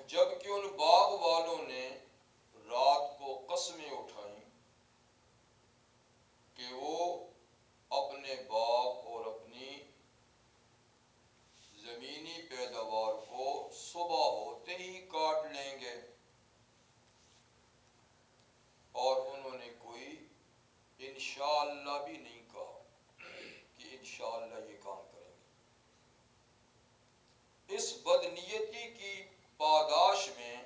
جبکہ ان باغ والوں نے رات کو قسمیں اٹھائیں کہ وہ اپنے باغ اور اپنی زمینی پیداوار کو صبح ہوتے ہی کاٹ لیں گے، اور انہوں نے کوئی انشاءاللہ بھی نہیں کہا کہ انشاءاللہ یہ کام کریں گے۔ اس بدنیتی کی پاداش میں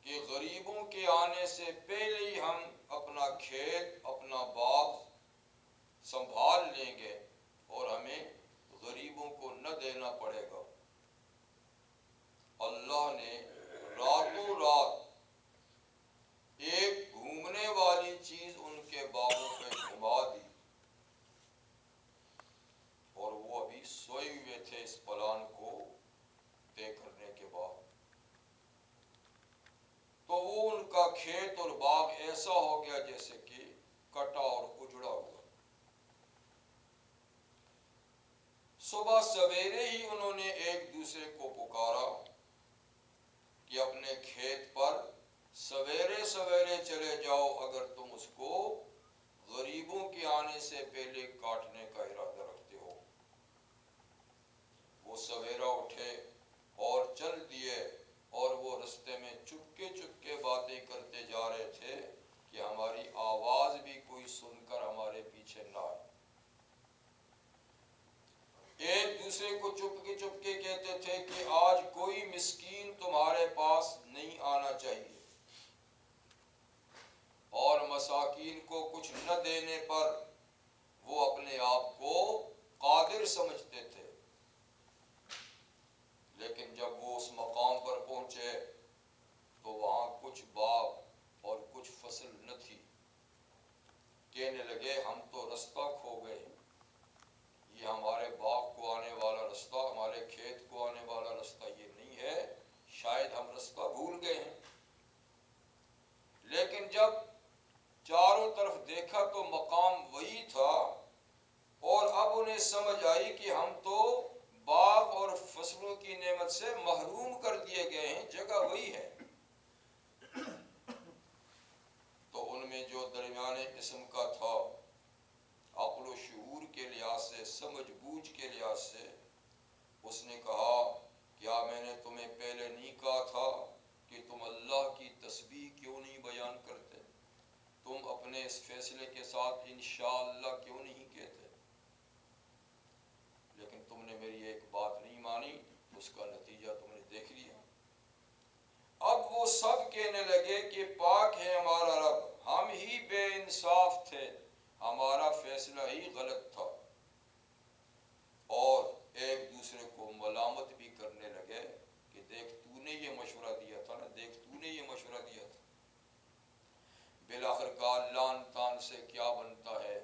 کہ غریبوں کے آنے سے پہلے ہی ہم اپنا کھیت اپنا باغ سنبھال لیں گے اور ہمیں غریبوں کو نہ دینا پڑے گا، اللہ نے راتوں رات ایک گھومنے والی چیز ان کے باغوں پہ گھما دی، اور وہ ابھی سوئے ہوئے تھے اس پلان کو طے کرنے کے بعد، تو وہ ان کا کھیت اور باغ ایسا ہو گیا جیسے کہ کٹا اور اجڑا ہوا۔ صبح سویرے ہی انہوں نے ایک دوسرے کو پکارا کہ اپنے کھیت پر سویرے سویرے چلے جاؤ اگر تم اس کو غریبوں کے آنے سے پہلے کاٹنے کا ارادہ رکھتے ہو۔ وہ سویرا اٹھے اور چل دیے، اور وہ رستے میں چپکے چپکے باتیں کرتے جا رہے تھے کہ ہماری آواز بھی کوئی سن کر ہمارے پیچھے نہ آئے۔ ایک دوسرے کو چپکے چپکے کہتے تھے کہ آج کوئی مسکین تمہارے پاس نہیں آنا چاہیے، اور مساکین کو کچھ نہ دینے پر وہ اپنے آپ کو قادر سمجھتے تھے، لیکن جب وہ اس مقام پر پہنچے تو وہاں کچھ باغ اور کچھ فصل نہ تھی۔ کہنے لگے ہم تو رستہ کھو گئے، یہ ہمارے باغ کو آنے والا رستہ، ہمارے کھیت کو آنے والا رستہ یہ نہیں ہے، شاید ہم رستہ بھول گئے ہیں۔ لیکن جب چاروں طرف دیکھا تو مقام وہی تھا، اور اب انہیں سمجھ آئی کہ ہم تو باغ اور فصلوں کی نعمت سے محروم کر دیے گئے ہیں، جگہ وہی ہے۔ تو ان میں جو درمیانے قسم کا تھا، عقل و شعور کے لحاظ سے، سمجھ بوجھ کے لحاظ سے، اس نے کہا کیا میں نے تمہیں پہلے نہیں کہا تھا کہ تم اللہ کی تسبیح کیوں نہیں بیان کرتے؟ تم اپنے اس فیصلے کے ساتھ انشاءاللہ کیوں نہیں کہتے؟ لیکن تم نے میری ایک بات نہیں مانی، اس کا نتیجہ تم نے دیکھ لیا۔ اب وہ سب کہنے لگے کہ پاک ہے ہمارا رب، ہم ہی بے انصاف تھے، ہمارا فیصلہ ہی غلط تھا، اور ایک دوسرے کو ملامت بھی کرنے لگے کہ دیکھ تو نے یہ مشورہ دیا تھا نا، دیکھ تو نے یہ مشورہ دیا تھا۔ بالآخر کار لان تان سے کیا بنتا ہے،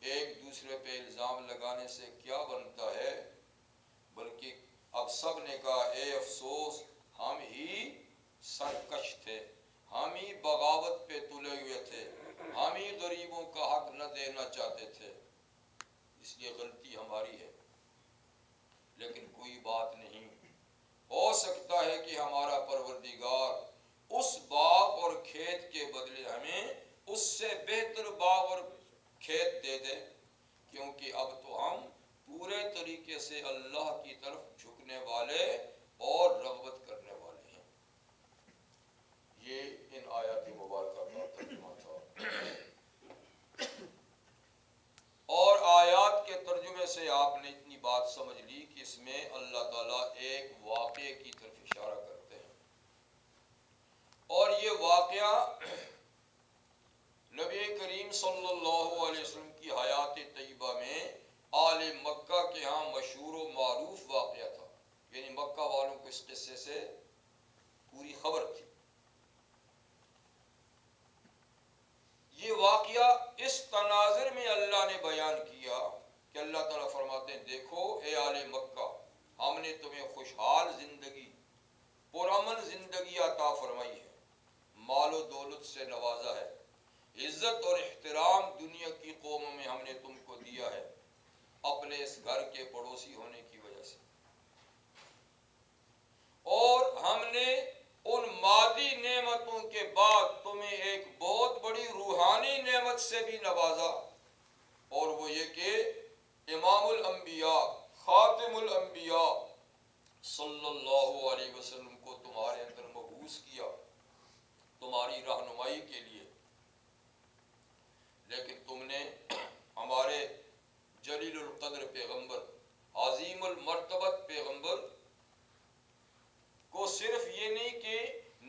ایک دوسرے پہ الزام لگانے سے کیا بنتا ہے، بلکہ اب سب نے کہا اے افسوس، ہم ہی سرکش تھے، ہم ہی بغاوت پہ تلے ہوئے تھے، ہم ہی غریبوں کا حق نہ دینا چاہتے تھے، اس لیے غلطی ہماری ہے۔ لیکن کوئی بات نہیں، ہو سکتا ہے کہ ہمارا پروردگار اس باغ اور کھیت کے بدلے ہمیں اس سے بہتر باغ اور کھیت دے دے، کیونکہ اب تو ہم پورے طریقے سے اللہ کی طرف جھکنے والے اور رغبت کرنے والے ہیں۔ یہ ان آیات مبارکہ کا ترجمہ تھا، اور آیات کے ترجمے سے آپ نے اتنی بات سمجھ لی کہ اس میں اللہ تعالیٰ ایک واقعے کی طرف اشارہ کرتے ہیں، اور یہ واقعہ نبی کریم صلی اللہ علیہ وسلم کی حیات طیبہ میں آل مکہ کے ہاں مشہور و معروف واقعہ تھا، یعنی مکہ والوں کو اس قصے سے پوری خبر تھی۔ یہ واقعہ اس تناظر میں اللہ نے بیان کیا کہ اللہ تعالیٰ فرماتے ہیں دیکھو اے آل مکہ، ہم نے تمہیں خوشحال زندگی، پرامن زندگی عطا فرمائی ہے، مال و دولت سے نوازا ہے، عزت اور احترام دنیا کی قوموں میں ہم نے تم کو دیا ہے اپنے اس گھر کے پڑوسی ہونے کی وجہ سے۔ اللہ علیہ وسلم کو تمہارے اندر مبعوث کیا تمہاری رہنمائی کے لیے، لیکن تم نے ہمارے جلیل القدر پیغمبر، عظیم المرتبت پیغمبر کو صرف یہ نہیں کہ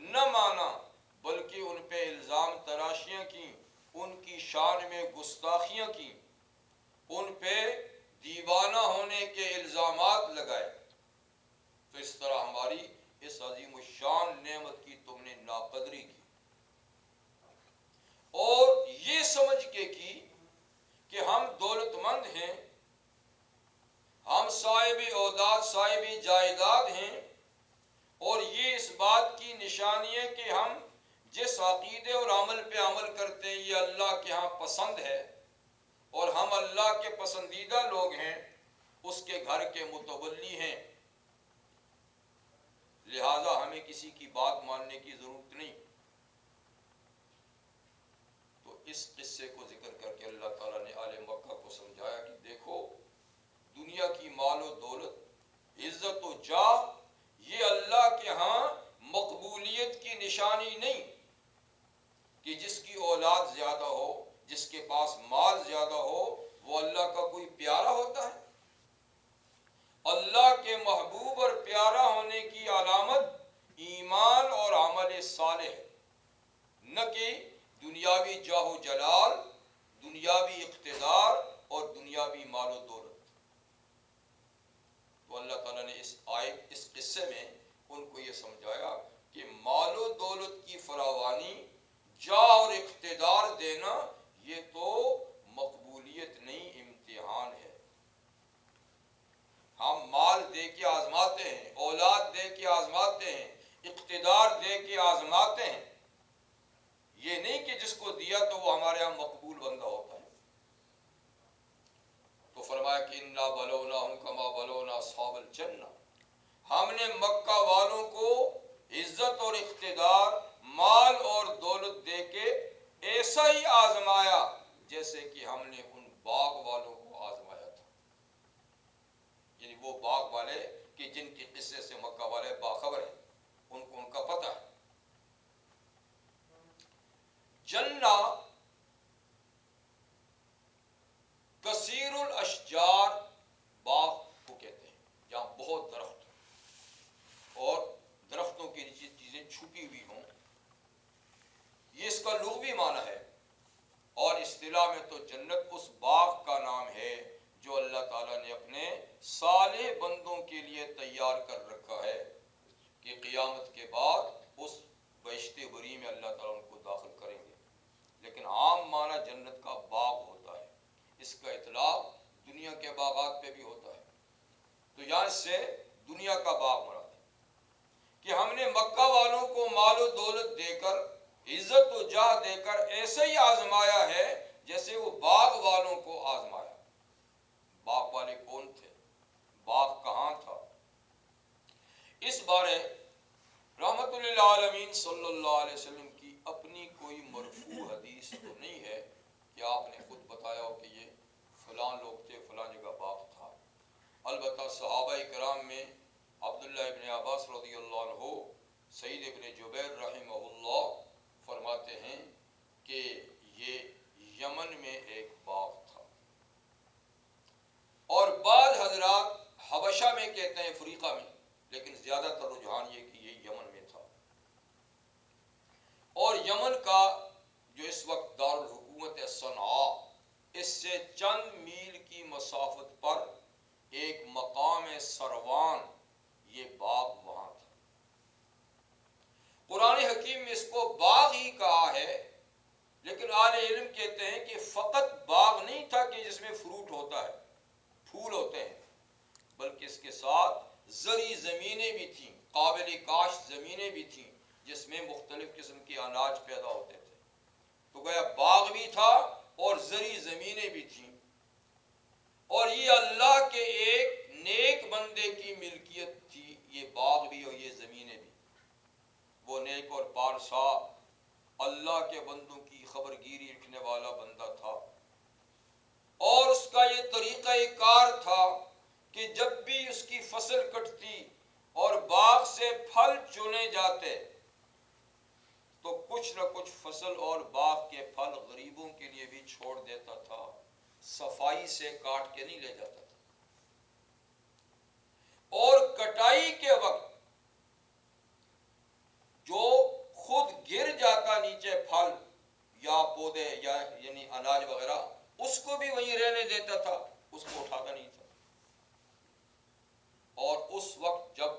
نہ مانا، بلکہ ان پہ الزام تراشیاں کی، ان کی شان میں گستاخیاں کی، ان پہ دیوانہ ہونے کے الزامات لگائے، تو اس طرح ہماری اس عظیم الشان نعمت کی تم نے ناقدری کی، اور یہ سمجھ کے کی کہ ہم دولت مند ہیں، ہم صاحب اوداد صاحب جائیداد ہیں، اور یہ اس بات کی نشانی ہے کہ ہم جس عقیدے اور عمل پہ عمل کرتے ہیں یہ اللہ کے ہاں پسند ہے، اور ہم اللہ کے پسندیدہ لوگ ہیں، اس کے گھر کے متولی ہیں، لہذا ہمیں کسی کی بات ماننے کی ضرورت نہیں۔ تو اس قصے کو ذکر کر کے اللہ تعالیٰ نے اہل مکہ کو سمجھایا کہ دیکھو، دنیا کی مال و دولت، عزت و جاہ، یہ اللہ کے ہاں مقبولیت کی نشانی نہیں کہ جس کی اولاد زیادہ ہو، جس کے پاس مال زیادہ ہو وہ اللہ کا کوئی پیارا ہوتا ہے۔ اللہ کے محبوب اور پیارا ہونے کی علامت ایمان اور عمل صالح ہے، نہ کہ دنیاوی جاہ و جلال، دنیاوی اقتدار اور دنیاوی مال و دولت۔ تو اللہ تعالیٰ نے اس قصے میں ان کو یہ سمجھایا کہ مال و دولت کی فراوانی، جاہ اور اقتدار دینا، یہ تو مقبولیت نہیں، امتحان ہے۔ ہم مال دے کے آزماتے ہیں، اولاد دے کے آزماتے ہیں، اقتدار دے کے آزماتے ہیں، یہ نہیں کہ جس کو دیا تو وہ ہمارے ہاں مقبول بندہ ہوتا ہے۔ تو فرمایا کہ انا بلوناہم کما بلونا اصحاب الجنہ، ہم نے مکہ والوں کو عزت اور اقتدار، مال اور دولت دے کے ایسا ہی آزمایا جیسے کہ ہم نے ان باغ والوں کو آزمایا تھا، یعنی وہ باغ والے کہ جن کے قصے سے مکہ والے باخبر ہیں، ان کو ان کا پتہ ہے۔ جنہ کثیر الاشجار، باغ کو کہتے ہیں جہاں بہت درخت ہو اور درختوں کی نیچے چیزیں چھپی ہوئی ہوں، یہ اس کا لغوی معنی ہے، اور اصطلاح میں تو جنت اس باغ کا نام ہے جو اللہ تعالیٰ نے اپنے صالح بندوں کے لیے تیار کر رکھا ہے کہ قیامت کے بعد اس بہشت بری میں اللہ تعالیٰ ان کو داخل کریں گے۔ لیکن عام معنی جنت کا باغ ہوتا ہے، اس کا اطلاق دنیا کے باغات پہ بھی ہوتا ہے۔ تو یہاں سے دنیا کا باغ مراد ہے کہ ہم نے مکہ والوں کو مال و دولت دے کر، عزت و جاہ دے کر ایسے ہی آزمایا ہے جیسے وہ باغ والوں کو آزمایا۔ باغ والے کون تھے؟ باغ کہاں تھا؟ اس بارے رحمت للعالمین صلی اللہ علیہ وسلم کی اپنی کوئی مرفوع حدیث تو نہیں ہے کہ آپ نے خود بتایا ہو کہ یہ فلاں لوگ تھے، فلاں جگہ باغ تھا۔ البتہ صحابہ کرام میں عبداللہ ابن عباس رضی اللہ عنہ، سعید ابن جبیر رحمہ اللہ فرماتے ہیں کہ یہ یمن میں ایک باغ تھا، اور بعض حضرات حبشہ میں کہتے ہیں، افریقہ میں، لیکن زیادہ تر رجحان یہ کہ یہ یمن میں تھا۔ اور یمن کا جو اس وقت دارالحکومت صنعاء، اس سے چند میل کی مسافت پر ایک مقام سروان، یہ باغ وہاں تھا۔ قرآن حکیم میں اس کو باغ ہی کہا ہے، لیکن اہل علم کہتے ہیں کہ فقط باغ نہیں تھا کہ جس میں فروٹ ہوتا ہے، پھول ہوتے ہیں، بلکہ اس کے ساتھ زرعی زمینیں بھی تھیں، قابل کاشت زمینیں بھی تھیں جس میں مختلف قسم کے اناج پیدا ہوتے تھے۔ تو گویا باغ بھی تھا اور زرعی زمینیں بھی تھیں، اور یہ اللہ کے ایک نیک بندے کی ملکیت تھی، یہ باغ بھی اور یہ زمینیں بھی۔ وہ نیک اور پارسا اللہ کے بندوں کی خبر گیری رکھنے والا بندہ تھا، اور اس کا یہ طریقہ کار تھا کہ جب بھی اس کی فصل کٹتی اور باغ پھل چنے جاتے تو کچھ نہ کچھ فصل اور باغ کے پھل غریبوں کے لیے بھی چھوڑ دیتا تھا، صفائی سے کاٹ کے نہیں لے جاتا تھا۔ اور کٹائی کے وقت جو خود گر جاتا نیچے پھل یا پودے یا یعنی اناج وغیرہ، اس کو بھی وہیں رہنے دیتا تھا، اس کو اٹھاتا نہیں تھا۔ اور اس وقت جب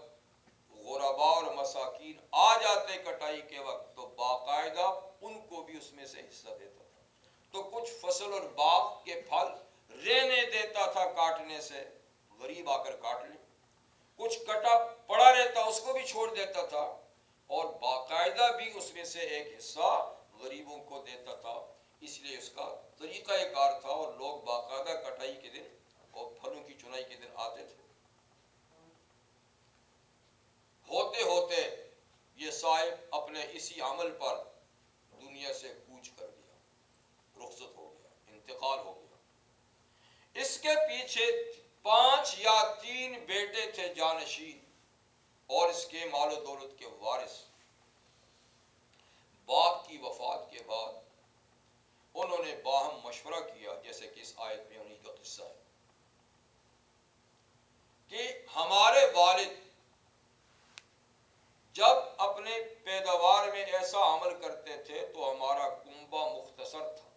غرباء اور مساکین آ جاتے کٹائی کے وقت تو باقاعدہ ان کو بھی اس میں سے حصہ دیتا تھا۔ تو کچھ فصل اور باغ کے پھل رہنے دیتا تھا کاٹنے سے، غریب آ کر کاٹ لے، کچھ کٹا پڑا رہتا اس کو بھی چھوڑ دیتا تھا، اور باقاعدہ بھی اس میں سے ایک حصہ غریبوں کو دیتا تھا۔ اس لیے اس کا طریقہ کار تھا، اور لوگ باقاعدہ کٹائی کے دن اور پھلوں کی چنائی کے دن آتے تھے۔ ہوتے ہوتے یہ صاحب اپنے اسی عمل پر دنیا سے کوچ کر گیا، رخصت ہو گیا، انتقال ہو گیا۔ اس کے پیچھے 5 یا 3 بیٹے تھے جانشین، اور اس کے مال و دولت کے وارث۔ باپ کی وفات کے بعد انہوں نے باہم مشورہ کیا، جیسے کہ اس آیت میں انہی کا قصہ ہے، کہ ہمارے والد جب اپنے پیداوار میں ایسا عمل کرتے تھے تو ہمارا کنبہ مختصر تھا،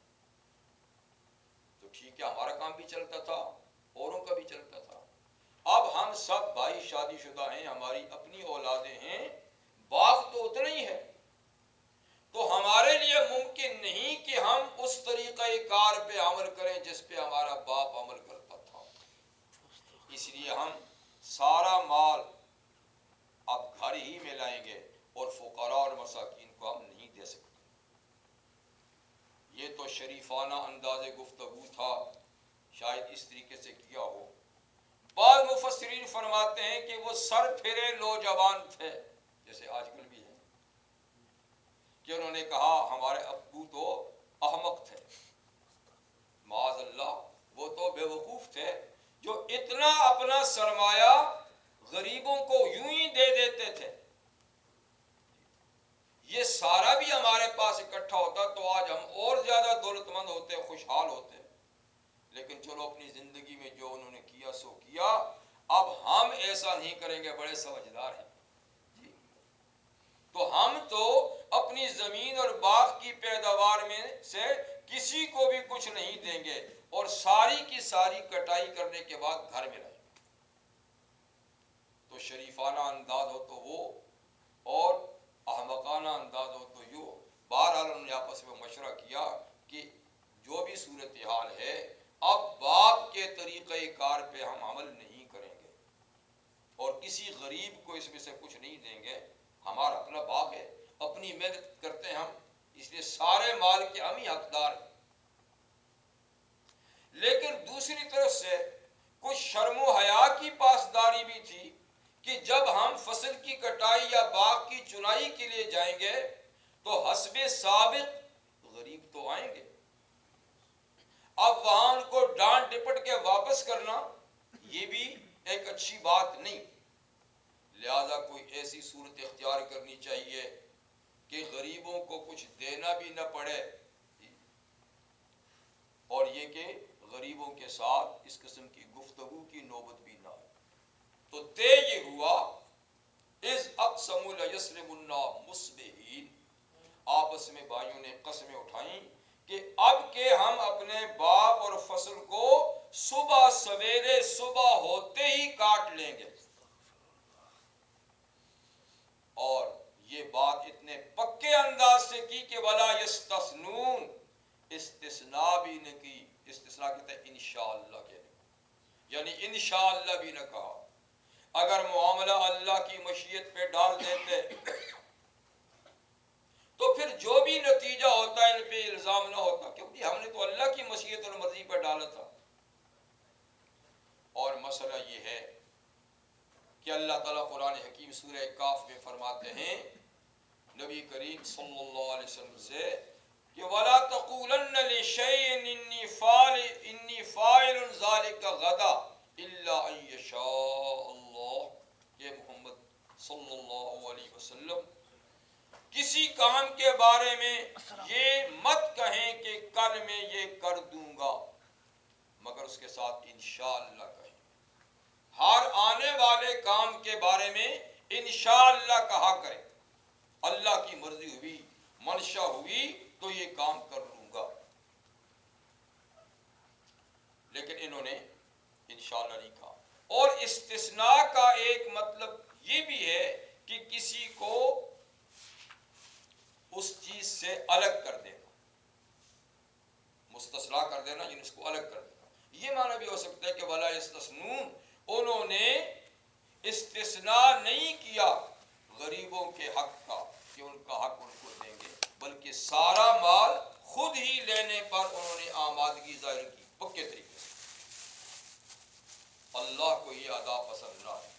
تو ٹھیک ہے ہمارا کام بھی چلتا تھا، اوروں کا بھی چلتا تھا۔ اب ہم سب بھائی شادی شدہ ہیں، ہماری اپنی اولادیں ہیں، باغ تو اتنا ہی ہے، تو ہمارے لیے ممکن نہیں کہ ہم اس طریقہ کار پہ عمل کریں جس پہ ہمارا باپ عمل کرتا تھا۔ اس لیے ہم سارا مال اب گھر ہی میں لائیں گے، اور فقراء اور مساکین کو ہم نہیں دے سکتے۔ یہ تو شریفانہ انداز گفتگو تھا، شاید اس طریقے سے کیا ہو۔ بعض مفسرین فرماتے ہیں کہ وہ سر پھرے نوجوان تھے، جیسے آج کل بھی ہیں، کہ انہوں نے کہا ہمارے ابو تو احمق تھے، معاذ اللہ، وہ تو بے وقوف تھے جو اتنا اپنا سرمایہ غریبوں کو یوں ہی دے دیتے تھے۔ یہ سارا بھی ہمارے پاس اکٹھا ہوتا تو آج ہم اور زیادہ دولت مند ہوتے، خوشحال ہوتے، لیکن چلو اپنی زندگی میں جو انہوں نے کیا سو کیا، اب ہم ایسا نہیں کریں گے، بڑے سمجھدار ہیں جی۔ تو ہم تو اپنی زمین اور باغ کی پیداوار میں سے کسی کو بھی کچھ نہیں دیں گے، اور ساری کی ساری کٹائی کرنے کے بعد گھر میں لائیں گے۔ تو شریفانہ انداز ہو تو وہ، اور احمقانہ انداز ہو تو یوں۔ بہرحال انہوں نے آپس میں مشورہ کیا کہ جو بھی صورتحال ہے، اب باپ کے طریقہ کار پہ ہم عمل نہیں کریں گے، اور کسی غریب کو اس میں سے کچھ نہیں دیں گے۔ ہمارا اپنا باغ ہے، اپنی محنت کرتے ہیں ہم، اس لیے سارے مال کے ہم ہی حقدار ہیں۔ لیکن دوسری طرف سے کچھ شرم و حیا کی پاسداری بھی تھی، کہ جب ہم فصل کی کٹائی یا باغ کی چنائی کے لیے جائیں گے تو حسب سابق غریب تو آئیں گے، اب وہاں ان کو ڈانٹ ڈپٹ کے واپس کرنا یہ بھی ایک اچھی بات نہیں، لہذا کوئی ایسی صورت اختیار کرنی چاہیے کہ غریبوں کو کچھ دینا بھی نہ پڑے، اور یہ کہ غریبوں کے ساتھ اس قسم کی گفتگو کی نوبت بھی نہ آئے۔ تو طے یہ ہوا، اذ اقسموا لیصرمن مصبحین، آپس میں بھائیوں نے قسمیں اٹھائیں کہ اب کہ ہم اپنے باپ اور فصل کو صبح سویرے، صبح ہوتے ہی کاٹ لیں گے۔ اور یہ بات اتنے پکے انداز سے کی کہ ولا یستثنون، استثناء بھی نہ کی، استثناء کہتے ہیں انشاءاللہ کہنے، یعنی انشاءاللہ بھی نہ کہا۔ اگر معاملہ اللہ کی مشیت پہ ڈال دیتے تو پھر جو بھی نتیجہ ہوتا ہے ان پہ الزام نہ ہوتا، کیونکہ ہم نے تو اللہ کی مشیت اور مرضی پہ ڈالا تھا۔ اور مسئلہ یہ ہے کہ اللہ تعالیٰ قرآن حکیم سورہ کاف میں فرماتے ہیں نبی کریم صلی اللہ علیہ وسلم سے کہ وَلَا تَقُولَنَّ لِشَيْءٍ إِنِّي فَاعِلٌ ذَلِكَ غَدًا إِلَّا أَن يَشَاءَ اللَّهُ، کہ محمد صلی اللہ علیہ وسلم کسی کام کے بارے میں یہ مت کہیں کہ کل میں یہ کر دوں گا، مگر اس کے ساتھ انشاءاللہ کہیں۔ ہر آنے والے کام کے بارے میں انشاءاللہ کہا کرے، اللہ کی مرضی ہوئی، منشا ہوئی تو یہ کام کر لوں گا۔ لیکن انہوں نے انشاءاللہ نہیں کہا۔ اور استثناء کا ایک مطلب یہ بھی ہے کہ کسی کو اس چیز سے الگ کر دینا، مستثنا کر دینا، یعنی اس کو الگ کر دینا۔ یہ معنی بھی ہو سکتا ہے کہ ولا یستثنون، انہوں نے استثناء نہیں کیا غریبوں کے حق کا کہ ان کا حق ان کو دیں گے، بلکہ سارا مال خود ہی لینے پر انہوں نے آمادگی ظاہر کی پکے طریقے سے۔ اللہ کو یہ ادا پسند نہ ہے،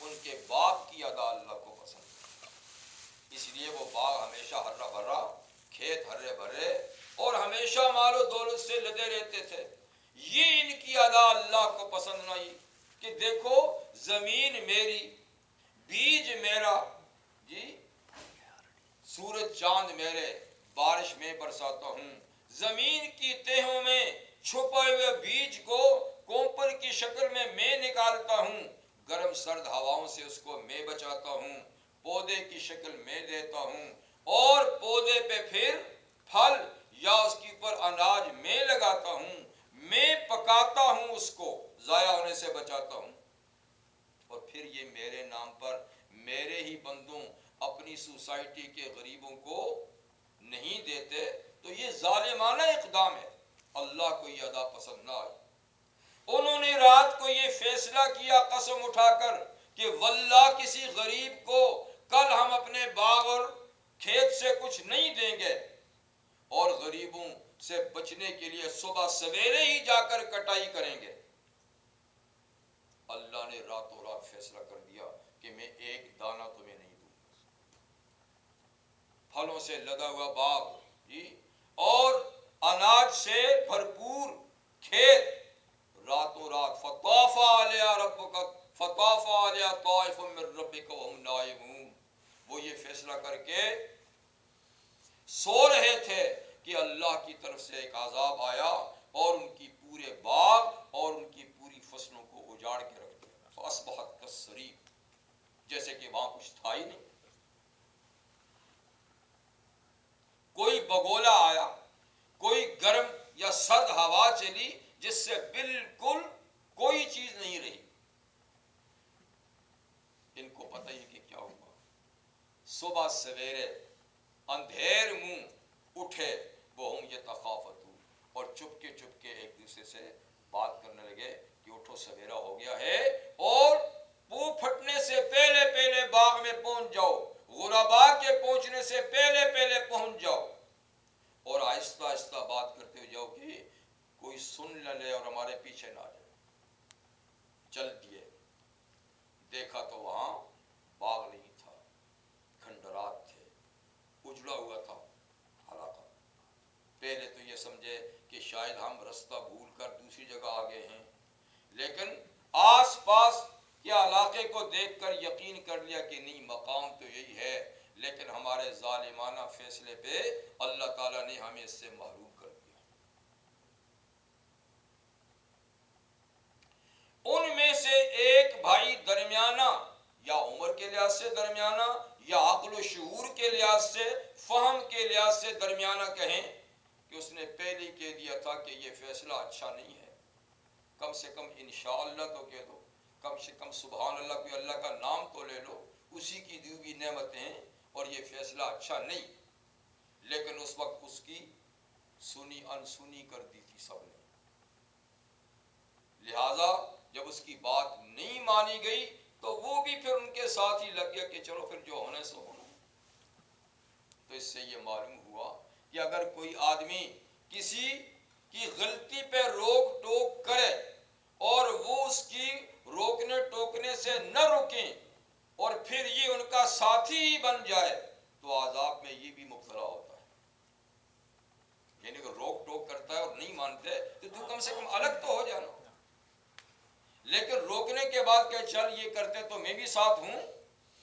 ان کے باپ کی ادا اللہ کو پسند ہے، اس لیے وہ باغ ہمیشہ ہرا بھرا، کھیت ہرے بھرے اور ہمیشہ مال و دولت سے لدے رہتے تھے۔ یہ ان کی ادا اللہ کو پسند نہ آئی کہ دیکھو زمین میری، بیج میرا، جی سورج چاند میرے، بارش میں برساتا ہوں، زمین کی تہوں میں چھپے ہوئے بیج کو کوپر کی شکل میں نکالتا ہوں، گرم سرد ہواؤں سے اس کو میں بچاتا ہوں، پودے کی شکل میں دیتا ہوں، اور پودے پہ پھر پھل یا اس کے اوپر اناج میں لگاتا ہوں، میں پکاتا ہوں، اس کو ضائع ہونے سے بچاتا ہوں، اور پھر یہ میرے نام پر میرے ہی بندوں اپنی سوسائٹی کے غریبوں کو نہیں دیتے، تو یہ ظالمانہ اقدام ہے، اللہ کو یہ ادا پسند نہ آئی۔ انہوں نے رات کو یہ فیصلہ کیا قسم اٹھا کر کہ واللہ کسی غریب کو کل ہم اپنے باغ اور کھیت سے کچھ نہیں دیں گے، اور غریبوں سے بچنے کے لیے صبح سویرے ہی جا کر کٹائی کریں گے۔ اللہ نے راتوں رات فیصلہ کر دیا کہ میں ایک دانہ تمہیں نہیں دوں گا، پھلوں سے لدا ہوا باغ، جی اور اناج سے بھرپور کھیت، راتوں رات فطاف علیہا ربک فطاف علیہا طائف من ربک وهم نائمون، وہ یہ فیصلہ کر کے سو رہے تھے کہ اللہ کی طرف سے ایک عذاب آیا اور ان کی پورے باغ اور ان کی پوری فصلوں کو اجاڑ کے رکھ دیا، فاصبحت کالصریم، جیسے کہ وہاں کچھ تھا ہی نہیں۔ کوئی بگولا آیا، کوئی گرم یا سرد ہوا چلی جس سے بالکل کوئی چیز نہیں رہی۔ ان کو پتہ ہی کہ کیا ہوا، صبح سویرے اندھیر منہ اٹھے، وہ ہم یتخافتون، اور چپ کے ایک دوسرے سے بات کرنے لگے کہ اٹھو سویرا ہو گیا ہے اور پو پھٹنے سے پہلے پہلے باغ میں پہنچ جاؤ، غربا کے پہنچنے سے پہلے پہلے پہنچ جاؤ، اور آہستہ آہستہ بات کرتے ہوئے جاؤ کہ کوئی سن نہ لے اور ہمارے پیچھے نہ آ جائے۔ چل دیے، دیکھا تو وہاں باغ نہیں تھا، کھنڈرات تھے، اجڑا ہوا تھا علاقہ۔ پہلے تو یہ سمجھے کہ شاید ہم رستہ بھول کر دوسری جگہ آ گئے ہیں، لیکن آس پاس کے علاقے کو دیکھ کر یقین کر لیا کہ نہیں، مقام تو یہی ہے، لیکن ہمارے ظالمانہ فیصلے پہ اللہ تعالیٰ نے ہمیں اس سے محروم کر دیا۔ ان میں سے ایک بھائی درمیانہ، یا عمر کے لحاظ سے درمیانہ، یا عقل و شعور کے لحاظ سے، فہم کے لحاظ سے درمیانہ کہیں، کہ اس نے پہلے ہی کہہ دیا تھا کہ یہ فیصلہ اچھا نہیں ہے، کم سے کم انشاءاللہ تو کہہ دو، کم سے کم سبحان اللہ، کوئی اللہ کا نام تو لے لو، اسی کی دی ہوئی نعمتیں ہیں، اور یہ فیصلہ اچھا نہیں۔ لیکن اس وقت اس کی سنی انسنی کر دی تھی سب نے، لہذا جب اس کی بات نہیں مانی گئی تو وہ بھی پھر ان کے ساتھ ہی لگ گیا کہ چلو پھر جو ہونے سو ہونا۔ تو اس سے یہ معلوم ہوا کہ اگر کوئی آدمی کسی کی غلطی پہ روک ٹوک کرے اور وہ اس کی روکنے ٹوکنے سے نہ رکیں اور پھر یہ ان کا ساتھی ہی بن جائے تو عذاب میں یہ بھی مبتلا ہوتا ہے۔ یعنی کہ روک ٹوک کرتا ہے اور نہیں مانتے تو کم سے کم الگ تو ہو جانا، لیکن روکنے کے بعد کہ چل یہ کرتے تو میں بھی ساتھ ہوں،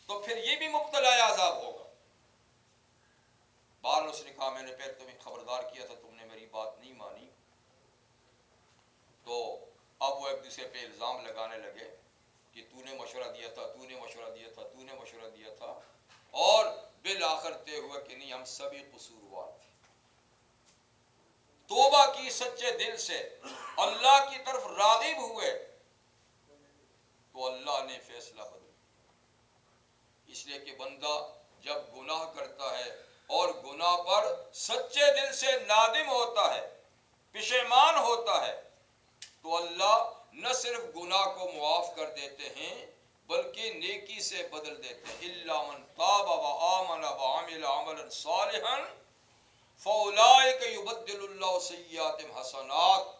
تو پھر یہ بھی مبتلا عذاب ہوگا۔ بہرحال اس نے کہا میں نے پہلے تمہیں خبردار کیا تھا، تم نے میری بات نہیں مانی۔ تو اب وہ ایک دوسرے پہ الزام لگانے لگے کہ تو نے مشورہ دیا تھا، تو نے مشورہ دیا تھا، تو نے مشورہ دیا تھا، اور بالآخر طے ہوا کہ نہیں، ہم سبھی قصوروار تھے۔ توبہ کی سچے دل سے اللہ کی طرف راغب ہوئے تو اللہ نے فیصلہ بدل دیا۔ اس لیے کہ بندہ جب گناہ کرتا ہے اور گناہ پر سچے دل سے نادم ہوتا ہے، پشیمان ہوتا ہے، تو اللہ نہ صرف گناہ کو معاف کر دیتے ہیں بلکہ نیکی سے بدل دیتے ہیں۔ الا من تاب وآمن وعمل عملا صالحا فاولئک یبدل اللہ سیئاتہم حسنات۔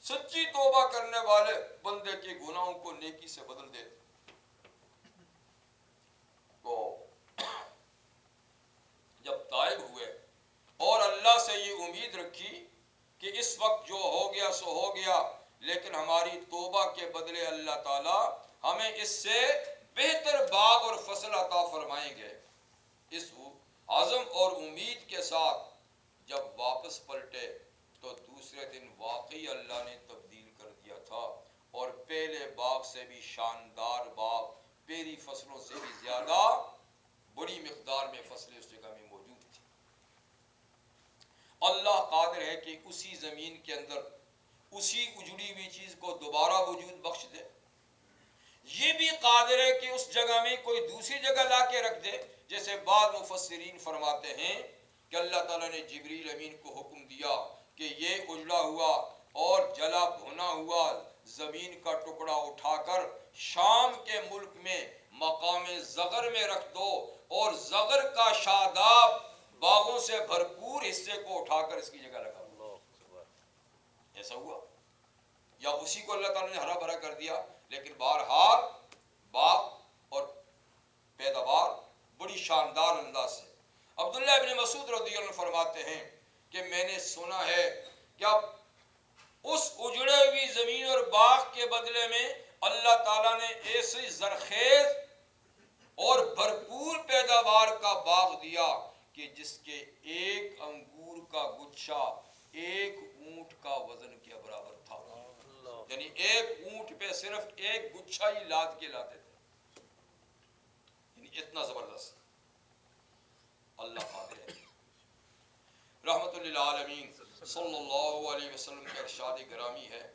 سچی توبہ کرنے والے بندے کے گناہوں کو نیکی سے بدل دیتے۔ تو جب تائب ہوئے اور اللہ سے یہ امید رکھی کہ اس وقت جو ہو گیا سو ہو گیا، لیکن ہماری توبہ کے بدلے اللہ تعالی ہمیں اس سے بہتر باغ اور فصل عطا فرمائیں گے، اس عزم اور امید کے ساتھ جب واپس پلٹے تو دوسرے دن واقعی اللہ نے تبدیل کر دیا تھا، اور پہلے باغ سے بھی شاندار باغ، پہلی فصلوں سے بھی زیادہ بڑی مقدار میں فصلیں اس جگہ میں موجود تھی۔ اللہ قادر ہے کہ اسی زمین کے اندر اسی اجڑی ہوئی چیز کو دوبارہ وجود بخش دے، یہ بھی قادر ہے کہ اس جگہ میں کوئی دوسری جگہ لا کے رکھ دے۔ جیسے بعض مفسرین فرماتے ہیں کہ اللہ تعالیٰ نے جبریل امین کو حکم دیا کہ یہ اجڑا ہوا اور جلا بھونا ہوا زمین کا ٹکڑا اٹھا کر شام کے ملک میں مقام زغر میں رکھ دو، اور زغر کا شاداب باغوں سے بھرپور حصے کو اٹھا کر اس کی جگہ لگا دو۔ ایسا ہوا، یا اسی کو اللہ تعالیٰ نے ہرا بھرا کر دیا، لیکن بہرحال باغ اور پیداوار بڑی شاندار انداز سے۔ عبداللہ ابن مسعود رضی اللہ عنہ فرماتے ہیں کہ میں نے سنا ہے کہ اب اس اجڑے ہوئی زمین اور باغ کے بدلے میں اللہ تعالیٰ نے ایسی زرخیز اور بھرپور پیداوار کا باغ دیا کہ جس کے ایک انگور کا گچھا ایک اونٹ کا وزن کے برابر تھا، یعنی ایک اونٹ پہ صرف ایک گچھا ہی لاد کے لاتے تھے، یعنی اتنا زبردست اللہ قادر ہے۔ رحمت للعالمین صلی اللہ علیہ وسلم کا ارشاد گرامی ہے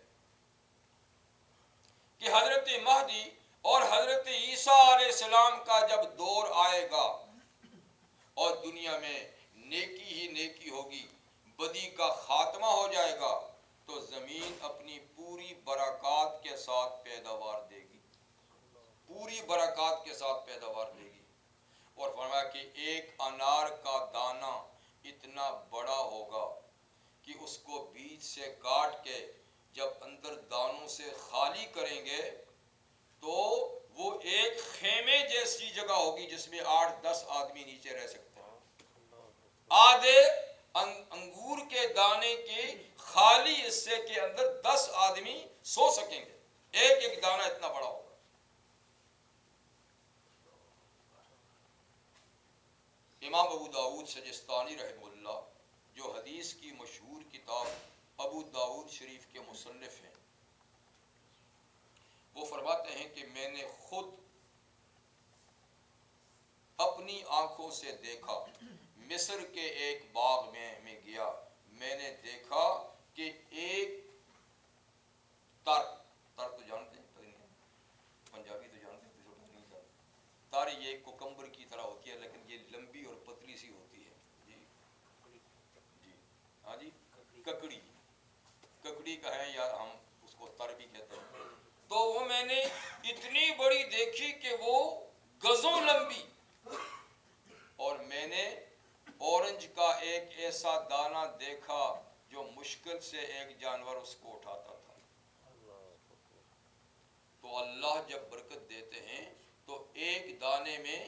کہ حضرت مہدی اور حضرت عیسیٰ علیہ السلام کا جب دور آئے گا اور دنیا میں نیکی ہی نیکی ہوگی، بدی کا خاتمہ ہو جائے گا، تو زمین اپنی پوری برکات کے ساتھ پیداوار دے گی، پوری برکات کے ساتھ پیداوار دے گی۔ اور فرمایا کہ ایک انار کا دانہ اتنا بڑا ہوگا کہ اس کو بیج سے کاٹ کے جب اندر دانوں سے خالی کریں گے تو وہ ایک خیمے جیسی جگہ ہوگی جس میں 8-10 آدمی نیچے رہ سکتے ہیں۔ آدھے انگور کے دانے کے خالی حصے کے اندر 10 آدمی سو سکیں گے، ایک ایک دانہ اتنا بڑا ہوگا۔ امام ابو داؤد سجستانی رحمہ اللہ، جو حدیث کی مشہور کتاب ابو داؤد شریف کے مصنف ہیں، وہ فرماتے ہیں کہ میں نے خود اپنی آنکھوں سے دیکھا، مصر کے ایک باغ میں گیا، میں نے دیکھا کہ ایک تر تو جانتے ہیں، پنجابی تو جانتے ہیں، نہیں جانتے، تر یہ کوکمبر کی طرح ہوتی ہے لیکن یہ لمبی اور پتلی سی ہوتی ہے، جی ہاں جی، ککڑی کا ہے، یا ہم اس کو تر بھی کہتے ہیں۔ تو وہ میں نے اتنی بڑی دیکھی کہ وہ گزوں لمبی، اور میں نے اورنج کا ایک ایسا دانہ دیکھا جو مشکل سے ایک جانور اس کو اٹھاتا تھا۔ تو اللہ جب برکت دیتے ہیں تو ایک دانے میں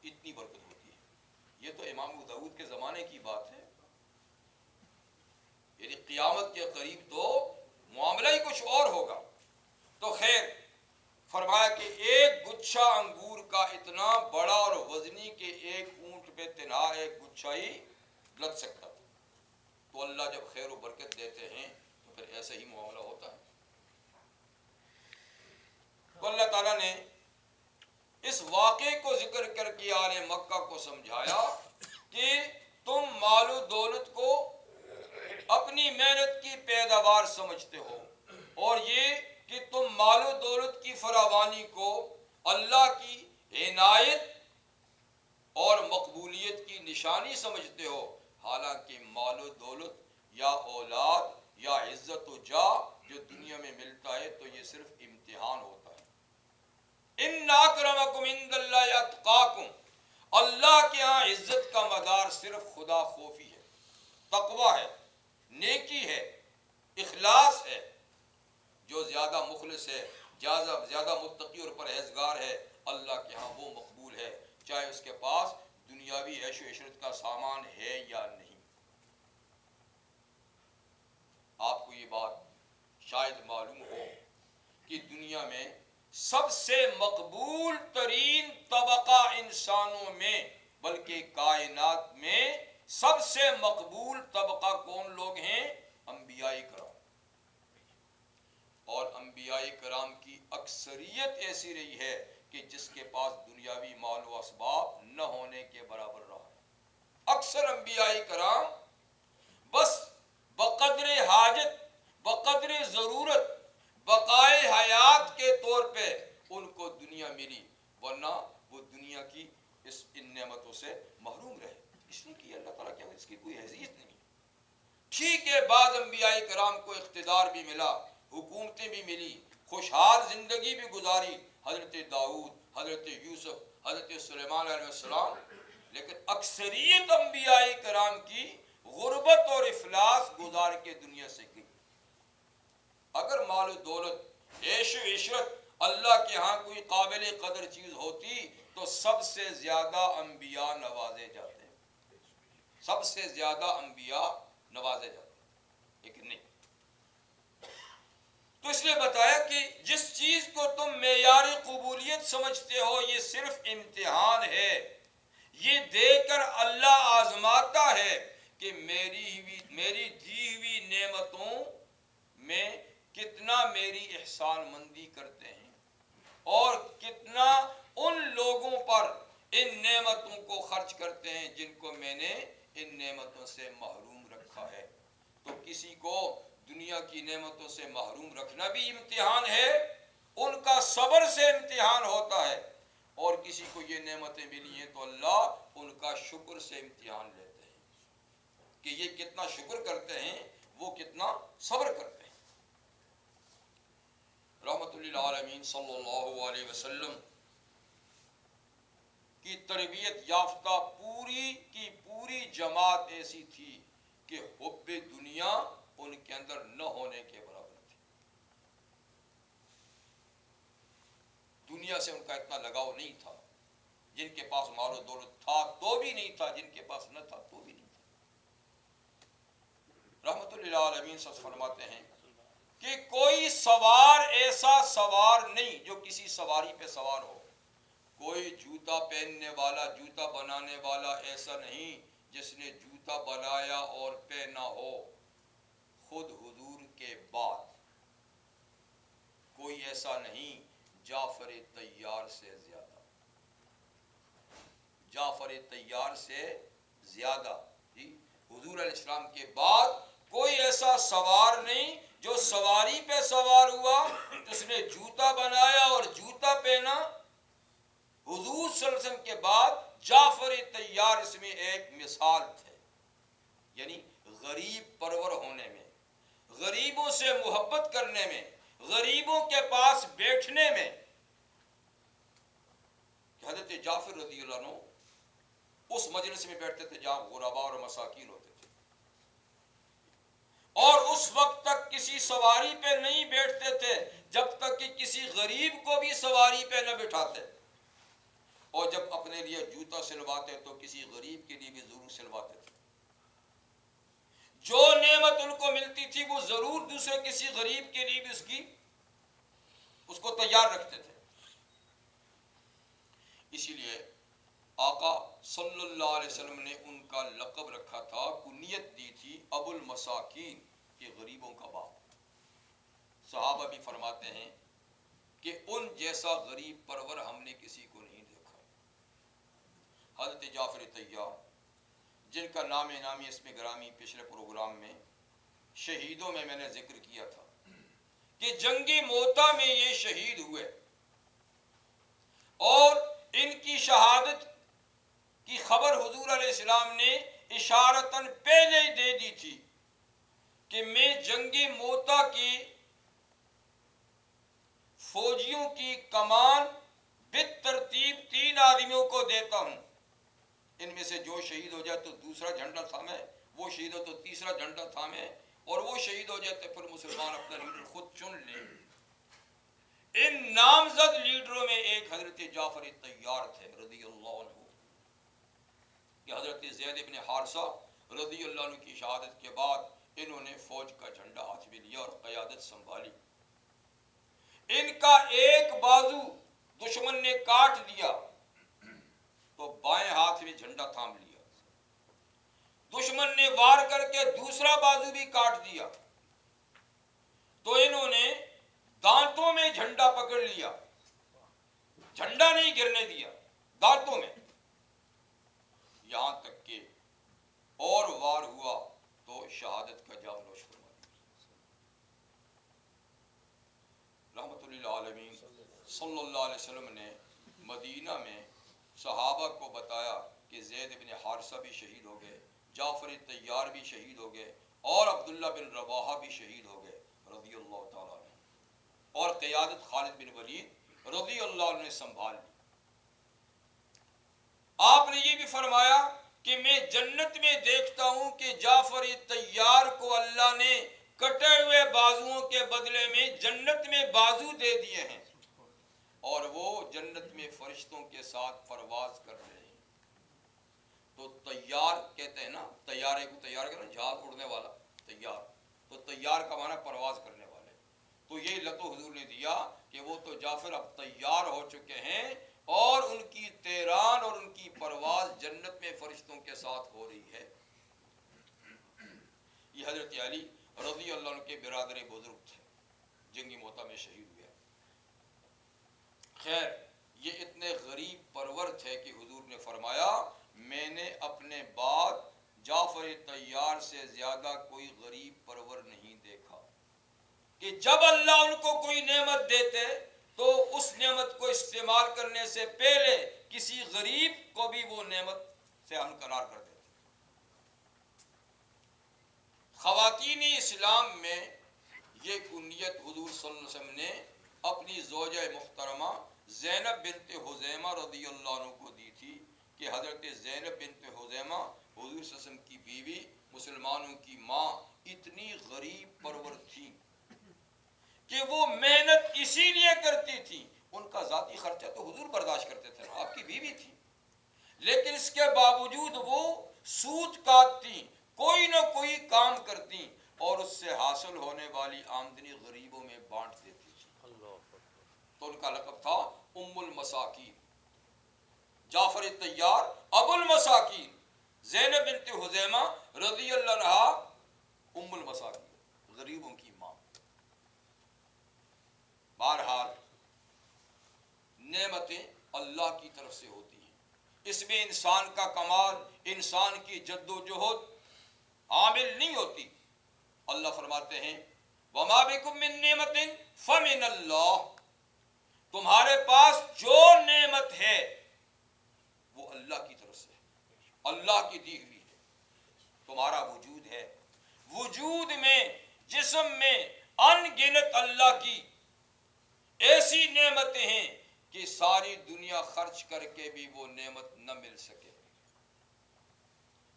اتنی برکت ہوتی ہے۔ یہ تو امام ابو داؤد کے زمانے کی بات ہے، یعنی قیامت کے قریب تو معاملہ ہی کچھ اور ہوگا۔ تو خیر، فرمایا کہ ایک گچھا انگور کا اتنا بڑا اور وزنی کہ ایک اونٹ پہ تنہا ایک گچھا ہی لگ سکتا تھا۔ تو اللہ جب خیر و برکت دیتے ہیں تو پھر ایسا ہی معاملہ ہوتا ہے۔ تو اللہ تعالیٰ نے اس واقعے کو ذکر کر کے اہل مکہ کو سمجھایا کہ تم مال و دولت کو اپنی محنت کی پیداوار سمجھتے ہو، اور یہ کہ تم مال و دولت کی فراوانی کو اللہ کی عنایت اور مقبولیت کی نشانی سمجھتے ہو، حالانکہ مال و دولت یا اولاد یا عزت و جاہ جو دنیا میں ملتا ہے تو یہ صرف امتحان ہوتا ہے۔ ان اکرمکم عند اللہ اتقاکم، اللہ کے ہاں عزت کا مدار صرف خدا خوفی ہے، تقوی ہے، نیکی ہے، اخلاص ہے۔ جو زیادہ مخلص ہے، زیادہ متقی اور پرہیزگار ہے، اللہ کے ہاں وہ مقبول ہے، چاہے اس کے پاس دنیاوی عیش و عشرت کا سامان ہے یا نہیں۔ آپ کو یہ بات شاید معلوم ہو کہ دنیا میں سب سے مقبول ترین طبقہ انسانوں میں، بلکہ کائنات میں سب سے مقبول طبقہ کون لوگ ہیں؟ انبیاء کرام۔ اور انبیاء کرام کی اکثریت ایسی رہی ہے کہ جس کے پاس دنیاوی مال و اسباب نہ ہونے کے برابر رہا ہے۔ اکثر انبیاء کرام بس بقدر حاجت، بقدر ضرورت، بقائے حیات کے طور پہ ان کو دنیا ملی، ورنہ وہ دنیا کی ان نعمتوں سے محروم رہے، اس لیے کہ اللہ تعالیٰ کیا اس کی کوئی حیثیت نہیں۔ ٹھیک ہے، بعض انبیاء کرام کو اقتدار بھی ملا، حکومتیں بھی ملی، خوشحال زندگی بھی گزاری، حضرت داؤد، حضرت یوسف، حضرت سلیمان علیہ السلام، لیکن اکثریت انبیاء کرام کی غربت اور افلاس گزار کے دنیا سے گئی۔ اگر مال و دولت، عیش و عشرت اللہ کے ہاں کوئی قابل قدر چیز ہوتی تو سب سے زیادہ انبیاء نوازے جاتے، سب سے زیادہ انبیاء نوازے جاتے، لیکن نہیں۔ تو اس لیے بتایا کہ جس چیز کو تم معیار قبولیت سمجھتے ہو یہ صرف امتحان ہے، یہ دے کر اللہ آزماتا ہے کہ میری دی ہوئی نعمتوں میں کتنا میری احسان مندی کرتے ہیں اور کتنا ان لوگوں پر ان نعمتوں کو خرچ کرتے ہیں جن کو میں نے ان نعمتوں سے محروم رکھا ہے۔ تو کسی کو دنیا کی نعمتوں سے محروم رکھنا بھی امتحان ہے، ان کا صبر سے امتحان ہوتا ہے، اور کسی کو یہ نعمتیں ملی ہیں تو اللہ ان کا شکر سے امتحان لیتے ہیں کہ یہ کتنا شکر کرتے ہیں، وہ کتنا صبر کرتے ہیں۔ رحمت للعالمین صلی اللہ علیہ وسلم کی تربیت یافتہ پوری کی پوری جماعت ایسی تھی کہ حب دنیا ان کے اندر نہ ہونے کے برابر تھی۔ دنیا سے ان کا اتنا لگاؤ نہیں تھا، جن کے پاس مال و دولت تھا تو بھی نہیں تھا، جن کے پاس نہ تھا تو بھی نہیں تھا۔ رحمت للعالمین سچ فرماتے ہیں کہ کوئی سوار ایسا سوار نہیں جو کسی سواری پہ سوار ہو، کوئی جوتا پہننے والا، جوتا بنانے والا ایسا نہیں جس نے جوتا بنایا اور پہنا ہو خود حضور کے بعد، کوئی ایسا نہیں جعفر طیار سے زیادہ، جعفر طیار سے زیادہ، حضور علیہ السلام کے بعد کوئی ایسا سوار نہیں جو سواری پہ سوار ہوا، جس نے جوتا بنایا اور جوتا پہنا۔ حضور صلی اللہ علیہ وسلم کے بعد جعفر طیار اس میں ایک مثال تھے، یعنی غریب پرور ہونے میں، غریبوں سے محبت کرنے میں، غریبوں کے پاس بیٹھنے میں۔ حضرت جعفر رضی اللہ عنہ اس مجلس میں بیٹھتے تھے جہاں غربا اور مساکین ہوتے تھے، اور اس وقت تک کسی سواری پہ نہیں بیٹھتے تھے جب تک کہ کسی غریب کو بھی سواری پہ نہ بٹھاتے، اور جب اپنے لیے جوتا سلواتے تو کسی غریب کے لیے بھی ضرور سلواتے تھے۔ جو نعمت ان کو ملتی تھی وہ ضرور دوسرے کسی غریب کے لیے بھی اس کو تیار رکھتے تھے۔ اسی لیے آقا صلی اللہ علیہ وسلم نے ان کا لقب رکھا تھا، کنیت دی تھی ابو المساکین، کہ غریبوں کا باپ۔ صحابہ بھی فرماتے ہیں کہ ان جیسا غریب پرور ہم نے کسی کو نہیں دیکھا۔ حضرت جعفر طیار، جن کا نام نامی اسم گرامی پچھلے پروگرام میں شہیدوں میں نے ذکر کیا تھا کہ جنگ موتا میں یہ شہید ہوئے، اور ان کی شہادت کی خبر حضور علیہ السلام نے اشارتاً پہلے ہی دے دی تھی کہ میں جنگ موتا کی فوجیوں کی کمان بالترتیب 3 آدمیوں کو دیتا ہوں، ان میں سے جو شہید ہو جائے تو دوسرا جھنڈا تھامے، وہ شہید ہو تو تیسرا جھنڈا تھامے، اور وہ شہید ہو جائے تو پھر مسلمان اپنا لیڈر خود چن لیں۔ ان نامزد لیڈروں میں ایک حضرت جعفر طیار تھے رضی اللہ عنہ، کہ حضرت زید بن حارثہ رضی اللہ عنہ کی شہادت کے بعد انہوں نے فوج کا جھنڈا ہاتھ میں لیا اور قیادت سنبھالی۔ ان کا ایک بازو دشمن نے کاٹ دیا تو بائیں ہاتھ میں جھنڈا تھام لیا، دشمن نے وار کر کے دوسرا بازو بھی کاٹ دیا تو انہوں نے دانتوں میں جھنڈا پکڑ لیا، جھنڈا نہیں گرنے دیا، دانتوں میں، یہاں تک کہ اور وار ہوا تو شہادت کا جام نوش فرما دیا۔ رحمت اللہ عالمین صلی اللہ علیہ وسلم نے مدینہ میں صحابہ کو بتایا کہ زید بن حارثہ بھی شہید ہو گئے، جعفر طیار بھی شہید ہو گئے، اور عبداللہ بن رواحہ بھی شہید ہو گئے رضی اللہ تعالیٰ عنہ، اور قیادت خالد بن ولید رضی اللہ عنہ نے سنبھال لی۔ آپ نے یہ بھی فرمایا کہ میں جنت میں دیکھتا ہوں کہ جعفر طیار کو اللہ نے کٹے ہوئے بازوؤں کے بدلے میں جنت میں بازو دے دیے ہیں، اور وہ جنت میں فرشتوں کے ساتھ پرواز کر رہے ہیں۔ تو طیار کہتے ہیں نا، طیارے کو تیار کرنا، جہاز اڑنے والا طیار، تو طیار کا معنی پرواز کرنے والے، تو یہ لطف حضور نے دیا کہ وہ تو جعفر اب تیار ہو چکے ہیں، اور ان کی طیران اور ان کی پرواز جنت میں فرشتوں کے ساتھ ہو رہی ہے۔ یہ حضرت علی رضی اللہ عنہ کے برادر بزرگ تھے، جنگ موتا میں شہید ہوئے۔ خیر، یہ اتنے غریب پرور تھے کہ حضور نے فرمایا میں نے اپنے بعد جعفر طیار سے زیادہ کوئی غریب پرور نہیں دیکھا، کہ جب اللہ ان کو کوئی نعمت دیتے تو اس نعمت کو استعمال کرنے سے پہلے کسی غریب کو بھی وہ نعمت سے ہمکنار کر دیتے۔ خواتین اسلام میں یہ کنیت حضور صلی اللہ علیہ وسلم نے اپنی زوجہ محترمہ زینب بنت خزیمہ رضی اللہ عنہ کو دی تھی، کہ حضرت زینب بنت خزیمہ حضور صلی اللہ علیہ وسلم کی بیوی، مسلمانوں کی ماں، اتنی غریب پرور تھی کہ وہ محنت اسی لیے کرتی تھی، ان کا ذاتی خرچہ تو حضور برداشت کرتے تھے، آپ کی بیوی تھی، لیکن اس کے باوجود وہ سود کاٹتی، کوئی نہ کوئی کام کرتی، اور اس سے حاصل ہونے والی آمدنی غریبوں میں بانٹ دیتی تھی۔ تو ان کا لقب تھا ام المساکین۔ جعفر طیار ابو المساکین، زینب بنت خزیمہ رضی اللہ عنہا ام المساکین، غریبوں کی ماں۔ بہرحال نعمتیں اللہ کی طرف سے ہوتی ہیں، اس میں انسان کا کمال، انسان کی جد و جہد عامل نہیں ہوتی۔ اللہ فرماتے ہیں وَمَا بِكُم مِّن نِّعْمَةٍ فَمِنَ اللَّهِ، تمہارے پاس جو نعمت ہے وہ اللہ کی طرف سے ہے، اللہ کی دی ہوئی ہے۔ تمہارا وجود ہے، وجود میں، جسم میں ان گنت اللہ کی ایسی نعمتیں ہیں کہ ساری دنیا خرچ کر کے بھی وہ نعمت نہ مل سکے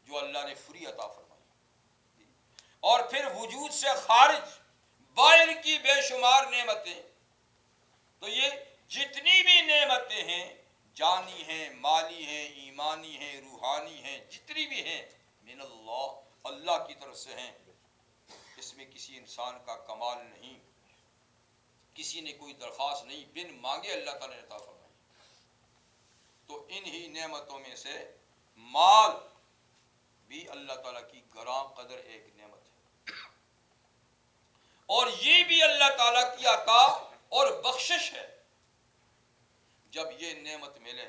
جو اللہ نے فری عطا فرمائی۔ اور پھر وجود سے خارج باہر کی بے شمار نعمتیں، تو یہ جتنی بھی نعمتیں ہیں، جانی ہیں، مالی ہیں، ایمانی ہیں، روحانی ہیں، جتنی بھی ہیں، من اللہ، اللہ کی طرف سے ہیں۔ اس میں کسی انسان کا کمال نہیں، کسی نے کوئی درخواست نہیں، بن مانگے اللہ تعالیٰ نے عطا فرمائی۔ تو انہی نعمتوں میں سے مال بھی اللہ تعالیٰ کی گراں قدر ایک نعمت ہے، اور یہ بھی اللہ تعالیٰ کی عطا اور بخشش ہے۔ جب یہ نعمت ملے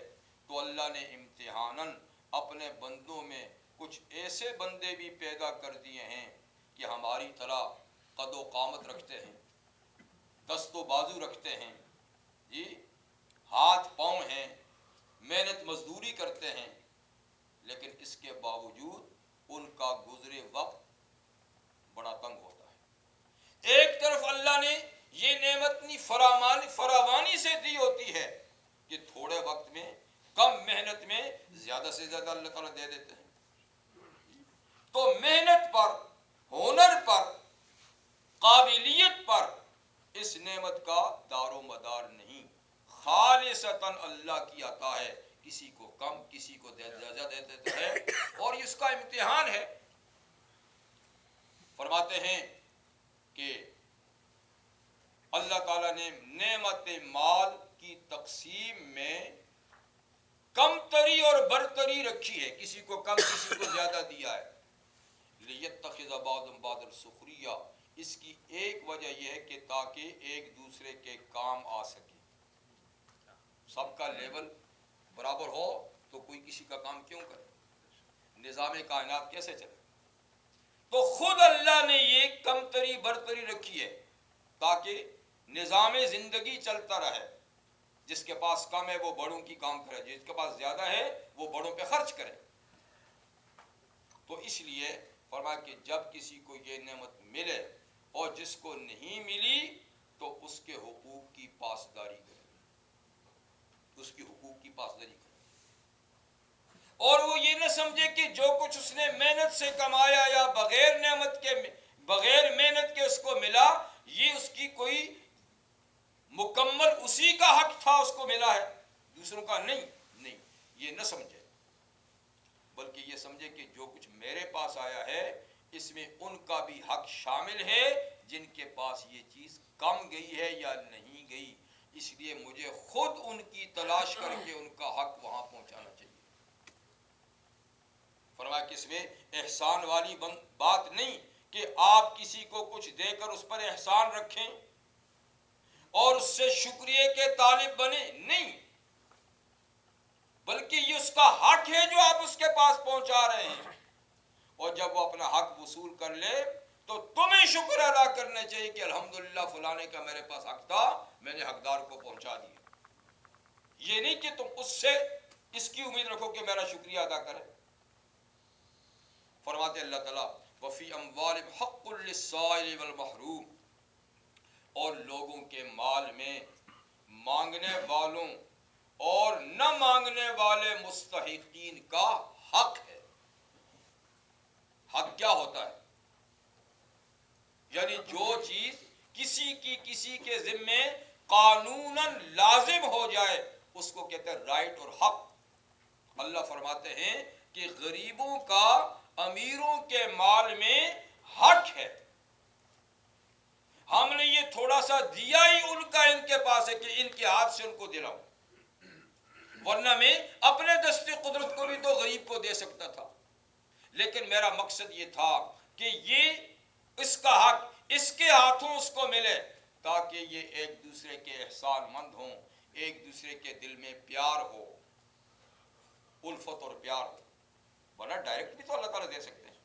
تو اللہ نے امتحاناً اپنے بندوں میں کچھ ایسے بندے بھی پیدا کر دیے ہیں کہ ہماری طرح قد و قامت رکھتے ہیں، دست و بازو رکھتے ہیں، جی ہاتھ پاؤں ہیں، محنت مزدوری کرتے ہیں، لیکن اس کے باوجود ان کا گزرے وقت بڑا تنگ ہوتا ہے۔ ایک طرف اللہ نے یہ نعمت اتنی فراوانی سے دی ہوتی ہے کہ تھوڑے وقت میں، کم محنت میں زیادہ سے زیادہ اللہ تعالیٰ دے دیتے ہیں۔ تو محنت پر، ہنر پر، قابلیت پر اس نعمت کا دار و مدار نہیں، خالصتاً اللہ کی عطا ہے، کسی کو کم کسی کو زیادہ دے دیتا ہے، اور اس کا امتحان ہے۔ فرماتے ہیں کہ اللہ تعالیٰ نے نعمت مال کی تقسیم میں کم تری اور برتری رکھی ہے، کسی کو کم کسی کو زیادہ دیا ہے۔ لِيَتَّخِذَ بَعْضُهُم بَعْضًا سُخْرِيًّا، اس کی ایک وجہ یہ ہے کہ تاکہ ایک دوسرے کے کام آ سکے، سب کا لیول برابر ہو تو کوئی کسی کا کام کیوں کرے، نظام کائنات کیسے چلے؟ تو خود اللہ نے یہ کم تری برتری رکھی ہے تاکہ نظام زندگی چلتا رہے۔ جس کے پاس کم ہے وہ بڑوں کی کام کرے، جس کے پاس زیادہ ہے وہ بڑوں پہ خرچ کرے۔ تو اس لیے فرمایا کہ جب کسی کو یہ نعمت ملے اور جس کو نہیں ملی تو اس کے حقوق کی پاسداری کرے، اس کی حقوق کی پاسداری کرے، اور وہ یہ نہ سمجھے کہ جو کچھ اس نے محنت سے کمایا یا بغیر محنت کے اس کو ملا، یہ اس کی کوئی مکمل اسی کا حق تھا، اس کو ملا ہے، دوسروں کا نہیں۔ یہ نہ سمجھے، بلکہ یہ سمجھے کہ جو کچھ میرے پاس آیا ہے اس میں ان کا بھی حق شامل ہے جن کے پاس یہ چیز کم گئی ہے یا نہیں گئی، اس لیے مجھے خود ان کی تلاش کر کے ان کا حق وہاں پہنچانا چاہیے۔ فرمایا کہ اس میں احسان والی بات نہیں کہ آپ کسی کو کچھ دے کر اس پر احسان رکھیں اور اس سے شکریہ کے طالب بنے، نہیں، بلکہ یہ اس کا حق ہے جو آپ اس کے پاس پہنچا رہے ہیں، اور جب وہ اپنا حق وصول کر لے تو تمہیں شکر ادا کرنا چاہیے کہ الحمدللہ فلانے کا میرے پاس حق تھا، میں نے حقدار کو پہنچا دیا۔ یہ نہیں کہ تم اس سے اس کی امید رکھو کہ میرا شکریہ ادا کرے۔ فرماتے اللہ تعالیٰ وَفِي أَمْوَالِهِمْ حَقٌّ لِلسَّائِلِ وَالْمَحْرُومِ، اور لوگوں کے مال میں مانگنے والوں اور نہ مانگنے والے مستحقین کا حق ہے۔ حق کیا ہوتا ہے؟ یعنی جو چیز کسی کے ذمے قانوناً لازم ہو جائے اس کو کہتے ہیں رائٹ اور حق۔ اللہ فرماتے ہیں کہ غریبوں کا امیروں کے مال میں حق ہے، ہم نے یہ تھوڑا سا دیا ہی ان کا ان کے پاس ہے کہ ان کے ہاتھ سے ان کو دلاؤ، ورنہ میں اپنے دستی قدرت کو بھی تو غریب کو دے سکتا تھا، لیکن میرا مقصد یہ تھا کہ یہ اس کا حق اس کے ہاتھوں اس کو ملے تاکہ یہ ایک دوسرے کے احسان مند ہوں، ایک دوسرے کے دل میں پیار ہو، الفت اور پیار ہو، ورنہ ڈائریکٹ بھی تو اللہ تعالیٰ دے سکتے ہیں۔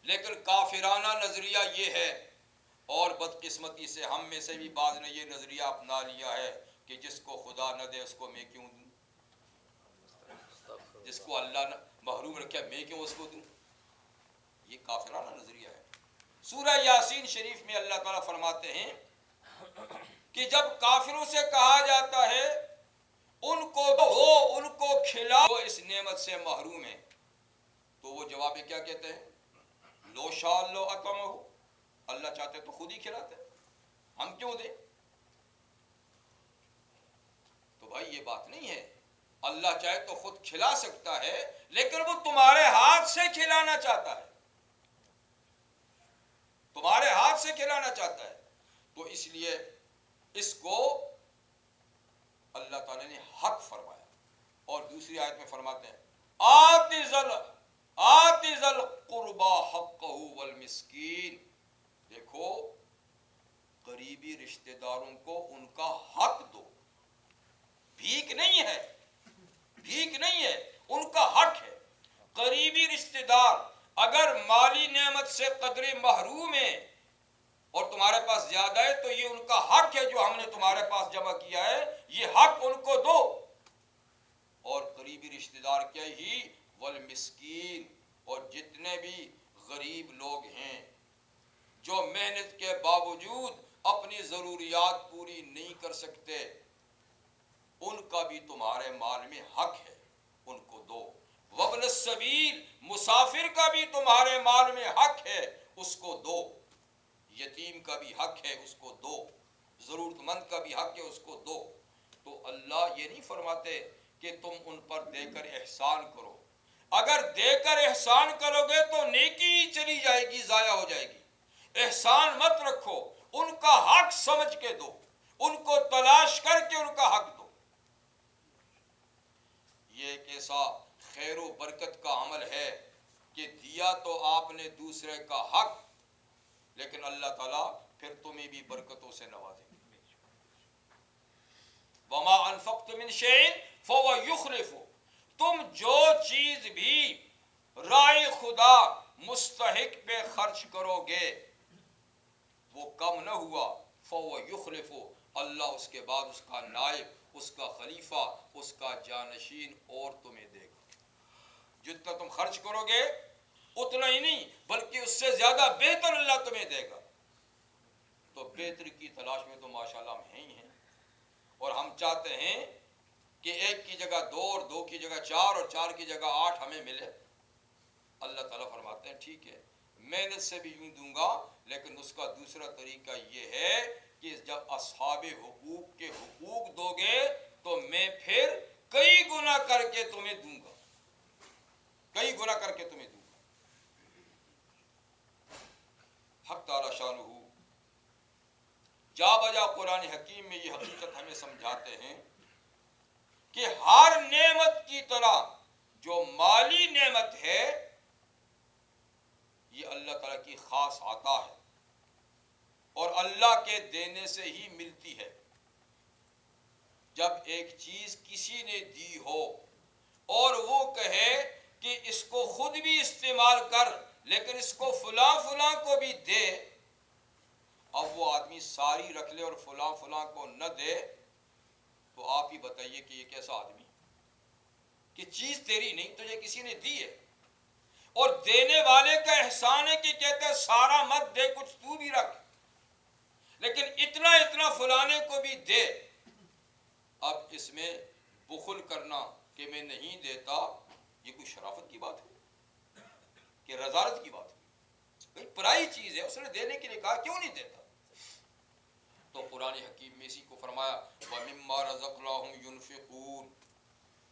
لیکن کافرانہ نظریہ یہ ہے، اور بدقسمتی سے ہم میں سے بھی بعض نے یہ نظریہ اپنا لیا ہے کہ جس کو خدا نہ دے اس کو میں کیوں دوں، جس کو اللہ نہ محروم رکھے میں کیوں اس کو دوں۔ یہ کافرانہ نظریہ ہے۔ سورہ یاسین شریف میں اللہ تعالیٰ فرماتے ہیں کہ جب کافروں سے کہا جاتا ہے ان کو دو، ان کو کھلاؤ، اس نعمت سے محروم ہیں، تو وہ جواب میں کیا کہتے ہیں؟ لو شاء اللہ اطعمہ، اللہ چاہتے تو خود ہی کھلاتے، ہم کیوں دیں؟ تو بھائی یہ بات نہیں ہے، اللہ چاہے تو خود کھلا سکتا ہے لیکن وہ تمہارے ہاتھ سے کھلانا چاہتا ہے، تمہارے ہاتھ سے کھلانا چاہتا ہے۔ تو اس لیے اس کو اللہ تعالیٰ نے حق فرمایا، اور دوسری آیت میں فرماتے ہیں آتی ذل قربا حقہ والمسکین، دیکھو قریبی رشتہ داروں کو ان کا حق دو، بھیک نہیں ہے، بھیک نہیں ہے، ان کا حق ہے۔ قریبی رشتہ دار اگر مالی نعمت سے قدرے محروم ہیں اور تمہارے پاس زیادہ ہے تو یہ ان کا حق ہے جو ہم نے تمہارے پاس جمع کیا ہے، یہ حق ان کو دو۔ اور قریبی رشتہ دار کیا ہی والمسکین، اور جتنے بھی غریب لوگ ہیں جو محنت کے باوجود اپنی ضروریات پوری نہیں کر سکتے، ان کا بھی تمہارے مال میں حق ہے، ان کو دو۔ وابن السبیل، مسافر کا بھی تمہارے مال میں حق ہے، اس کو دو۔ یتیم کا بھی حق ہے، اس کو دو۔ ضرورت مند کا بھی حق ہے، اس کو دو۔ تو اللہ یہ نہیں فرماتے کہ تم ان پر دے کر احسان کرو، اگر دے کر احسان کرو گے تو نیکی ہی چلی جائے گی، ضائع ہو جائے گی۔ احسان مت رکھو، ان کا حق سمجھ کے دو، ان کو تلاش کر کے ان کا حق دو۔ یہ ایک ایسا خیر و برکت کا عمل ہے کہ دیا تو آپ نے دوسرے کا حق، لیکن اللہ تعالیٰ پھر تمہیں بھی برکتوں سے نوازیں گے۔ وما انفقت من شیء فهو یخلفہ، تم جو چیز بھی رائے خدا مستحق پہ خرچ کرو گے وہ کم نہ ہوا، فهو یخلفہ، اللہ اس کے بعد اس کا نائب، اس کا خلیفہ، اس کا جانشین اور تمہیں دے گا۔ جتنا تم خرچ کرو گے اتنا ہی نہیں بلکہ اس سے زیادہ بہتر اللہ تمہیں دے گا۔ تو بہتر کی تلاش میں تو ماشاءاللہ ہم ہیں ہی ہیں، اور ہم چاہتے ہیں کہ ایک کی جگہ دو اور دو کی جگہ چار اور چار کی جگہ 8 ہمیں ملے۔ اللہ تعالیٰ فرماتے ہیں ٹھیک ہے محنت سے بھی یوں دوں گا، لیکن اس کا دوسرا طریقہ یہ ہے کہ جب اصحاب حقوق کے حقوق دو گے تو میں پھر کئی گنا کر کے تمہیں دوں گا، کئی گنا کر کے تمہیں دوں گا۔ حق تعالی شانہ جا بجا قرآن حکیم میں یہ حقیقت ہمیں سمجھاتے ہیں کہ ہر نعمت کی طرح جو مالی نعمت ہے یہ اللہ تعالیٰ کی خاص عطا ہے اور اللہ کے دینے سے ہی ملتی ہے۔ جب ایک چیز کسی نے دی ہو اور وہ کہے کہ اس کو خود بھی استعمال کر لیکن اس کو فلاں فلاں کو بھی دے، اب وہ آدمی ساری رکھ لے اور فلاں فلاں کو نہ دے، تو آپ ہی بتائیے کہ یہ کیسا آدمی کہ چیز تیری نہیں تجھے کسی نے دی ہے، اور دینے والے کا احسان ہے کہ کہتا ہے سارا مت دے کچھ تو بھی رکھ، لیکن اتنا اتنا فلانے کو بھی دے۔ اب اس میں بخل کرنا کہ میں نہیں دیتا یہ کوئی شرافت کی بات ہے کہ رذالت کی بات ہے؟ بھئی پرائی چیز ہے، اس نے دینے کے لیے کہا کیوں نہیں دیتا؟ تو قرآن حکیم میں اسی کو فرمایا وَمِمَّا رَزَقْنَاهُمْ يُنْفِقُونَ،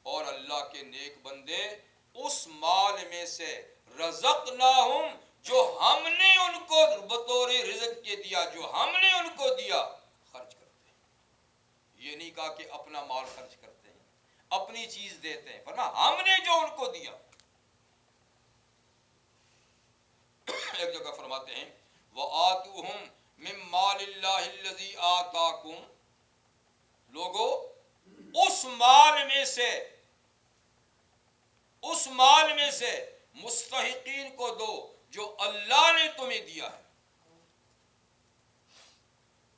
اور اللہ کے نیک بندے اس مال میں سے رزقناہم جو ہم نے ان کو بطور رزق کے دیا، جو ہم نے ان کو دیا خرچ کرتے ہیں۔ یہ نہیں کہا کہ اپنا مال خرچ کرتے ہیں، اپنی چیز دیتے ہیں، فرمایا ہم نے جو ان کو دیا۔ ایک جگہ فرماتے ہیں وَآتُوهُمْ مِن مَّالِ اللَّهِ الَّذِي آتَاكُمْ، لوگو اس مال میں سے مستحقین کو دو جو اللہ نے تمہیں دیا ہے،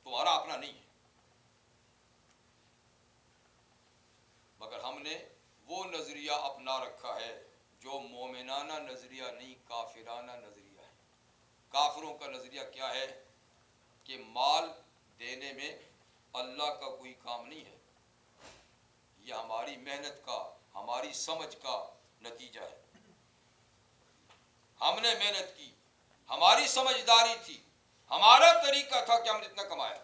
تمہارا اپنا نہیں ہے۔ مگر ہم نے وہ نظریہ اپنا رکھا ہے جو مومنانہ نظریہ نہیں، کافرانہ نظریہ ہے۔ کافروں کا نظریہ کیا ہے کہ مال دینے میں اللہ کا کوئی کام نہیں ہے، یہ ہماری محنت کا، ہماری سمجھ کا نتیجہ ہے۔ ہم نے محنت کی، ہماری سمجھداری تھی، ہمارا طریقہ تھا کہ ہم نے اتنا کمایا۔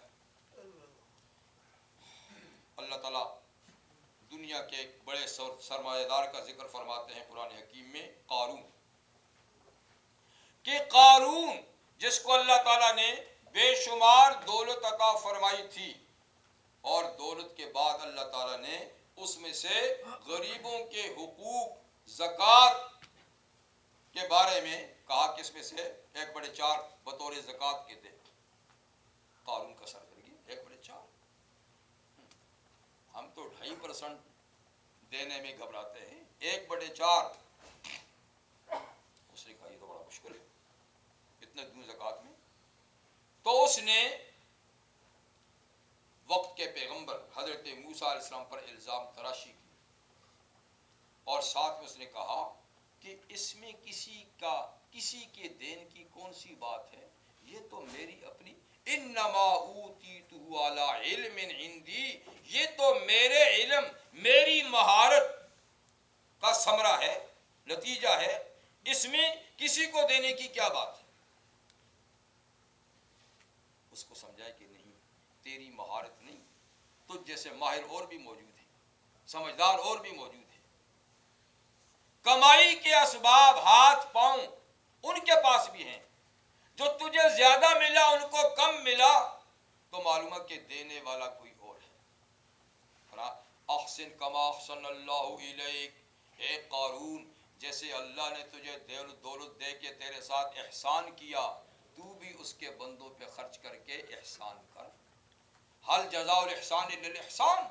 اللہ تعالیٰ دنیا کے ایک بڑے سرمایہ دار کا ذکر فرماتے ہیں قرآن حکیم میں، قارون، کہ قارون جس کو اللہ تعالیٰ نے بے شمار دولت عطا فرمائی تھی اور دولت کے بعد اللہ تعالیٰ نے اس میں سے غریبوں کے حقوق زکوٰۃ کے بارے میں کہا کہ اس میں سے 1/4 بطور زکوٰۃ کے دے. قارون کا سرگرمی 1/4. ہم تو 2.5% دینے میں گھبراتے ہیں. 1/4 اس نے کہا یہ تو بڑا مشکل ہے, اتنے دوں زکوٰۃ میں. تو اس نے وقت کے پیغمبر حضرت موسیٰ علیہ السلام پر الزام تراشی کی, اور ساتھ میں اس نے کہا کہ اس میں کسی کے دین کی کون سی بات ہے, یہ تو میری اپنی انما اوتیتہ علی علم عندی, یہ تو میرے علم میری مہارت کا ثمرہ ہے, نتیجہ ہے, اس میں کسی کو دینے کی کیا بات ہے. اس کو سمجھائے کہ نہیں, تیری مہارت نہیں, تجھ جیسے ماہر اور بھی موجود ہیں, سمجھدار اور بھی موجود ہیں, کمائی کے اسباب ہاتھ پاؤں ان کے پاس بھی ہیں, جو تجھے زیادہ ملا ان کو کم ملا تو معلوم ہے کہ دینے والا کوئی اور ہے. احسن کما احسن اللہ الیک, اے قارون جیسے اللہ نے تجھے دولت دے کے تیرے ساتھ احسان کیا, تو بھی اس کے بندوں پہ خرچ کر کے احسان کر. حل جزاء الاحسان الا الاحسان,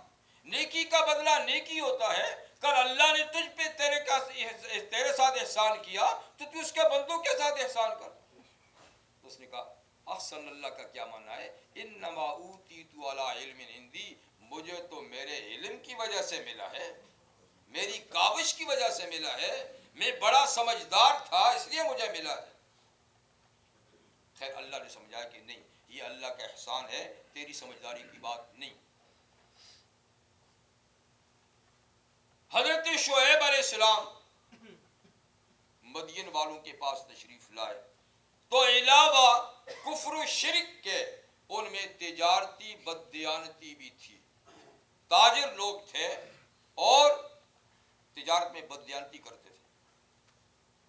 نیکی کا بدلہ نیکی ہوتا ہے. کل اللہ نے تجھ پہ تیرے ساتھ احسان کیا تو تو اس کے بندوں کے ساتھ احسان کر. تو اس نے کہا احسن اللہ کا کیا معنی ہے, انما اوتیت علی علم عندی, مجھے تو میرے علم کی وجہ سے ملا ہے, میری کاوش کی وجہ سے ملا ہے, میں بڑا سمجھدار تھا اس لیے مجھے ملا ہے. خیر اللہ نے سمجھایا کہ نہیں, یہ اللہ کا احسان ہے, تیری سمجھداری کی بات نہیں. حضرت شعیب علیہ السلام مدین والوں کے پاس تشریف لائے تو علاوہ کفر و شرک کے ان میں تجارتی بددیانتی بھی تھی. تاجر لوگ تھے اور تجارت میں بددیانتی کرتے تھے,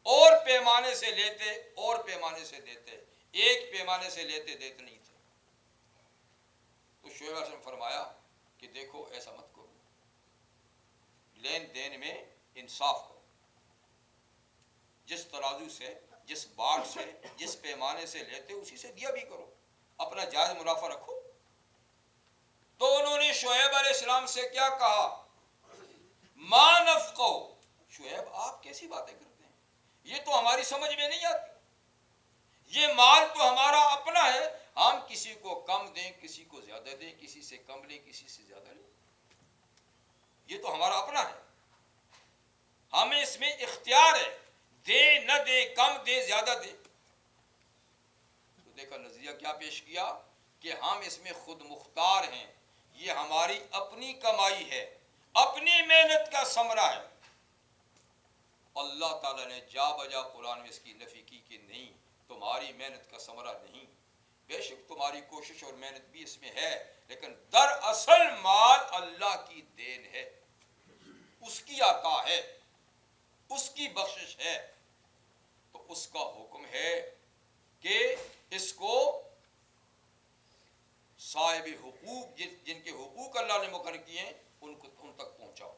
اور پیمانے سے لیتے اور پیمانے سے دیتے, ایک پیمانے سے لیتے دیتے نہیں تھے. تو شعیب علیہ السلام فرمایا کہ دیکھو ایسا مت کرو, لین دین میں انصاف کرو, جس ترازو سے, جس باٹ سے, جس پیمانے سے لیتے اسی سے دیا بھی کرو, اپنا جائز منافع رکھو. تو انہوں نے شعیب علیہ السلام سے کیا کہا, ما نفقہ, شعیب آپ کیسی باتیں کرتے ہیں, یہ تو ہماری سمجھ میں نہیں آتی, یہ مال تو ہمارا اپنا ہے, ہم کسی کو کم دیں کسی کو زیادہ دیں, کسی سے کم لیں کسی سے زیادہ لیں, یہ تو ہمارا اپنا ہے, ہمیں اس میں اختیار ہے, دے نہ دے, کم دے زیادہ دے. تو دیکھا نظریہ کیا پیش کیا کہ ہم اس میں خود مختار ہیں, یہ ہماری اپنی کمائی ہے, اپنی محنت کا ثمرہ ہے. اللہ تعالیٰ نے جا بجا قرآن میں اس کی نفی کی کہ نہیں, تمہاری محنت کا ثمرہ نہیں, بے شک تمہاری کوشش اور محنت بھی اس میں ہے, لیکن دراصل مال اللہ کی دین ہے, اس کی عطا ہے, اس کی بخشش ہے. تو اس کا حکم ہے کہ اس کو صاحب حقوق, جن کے حقوق اللہ نے مقرر کیے ہیں ان تک پہنچاؤ.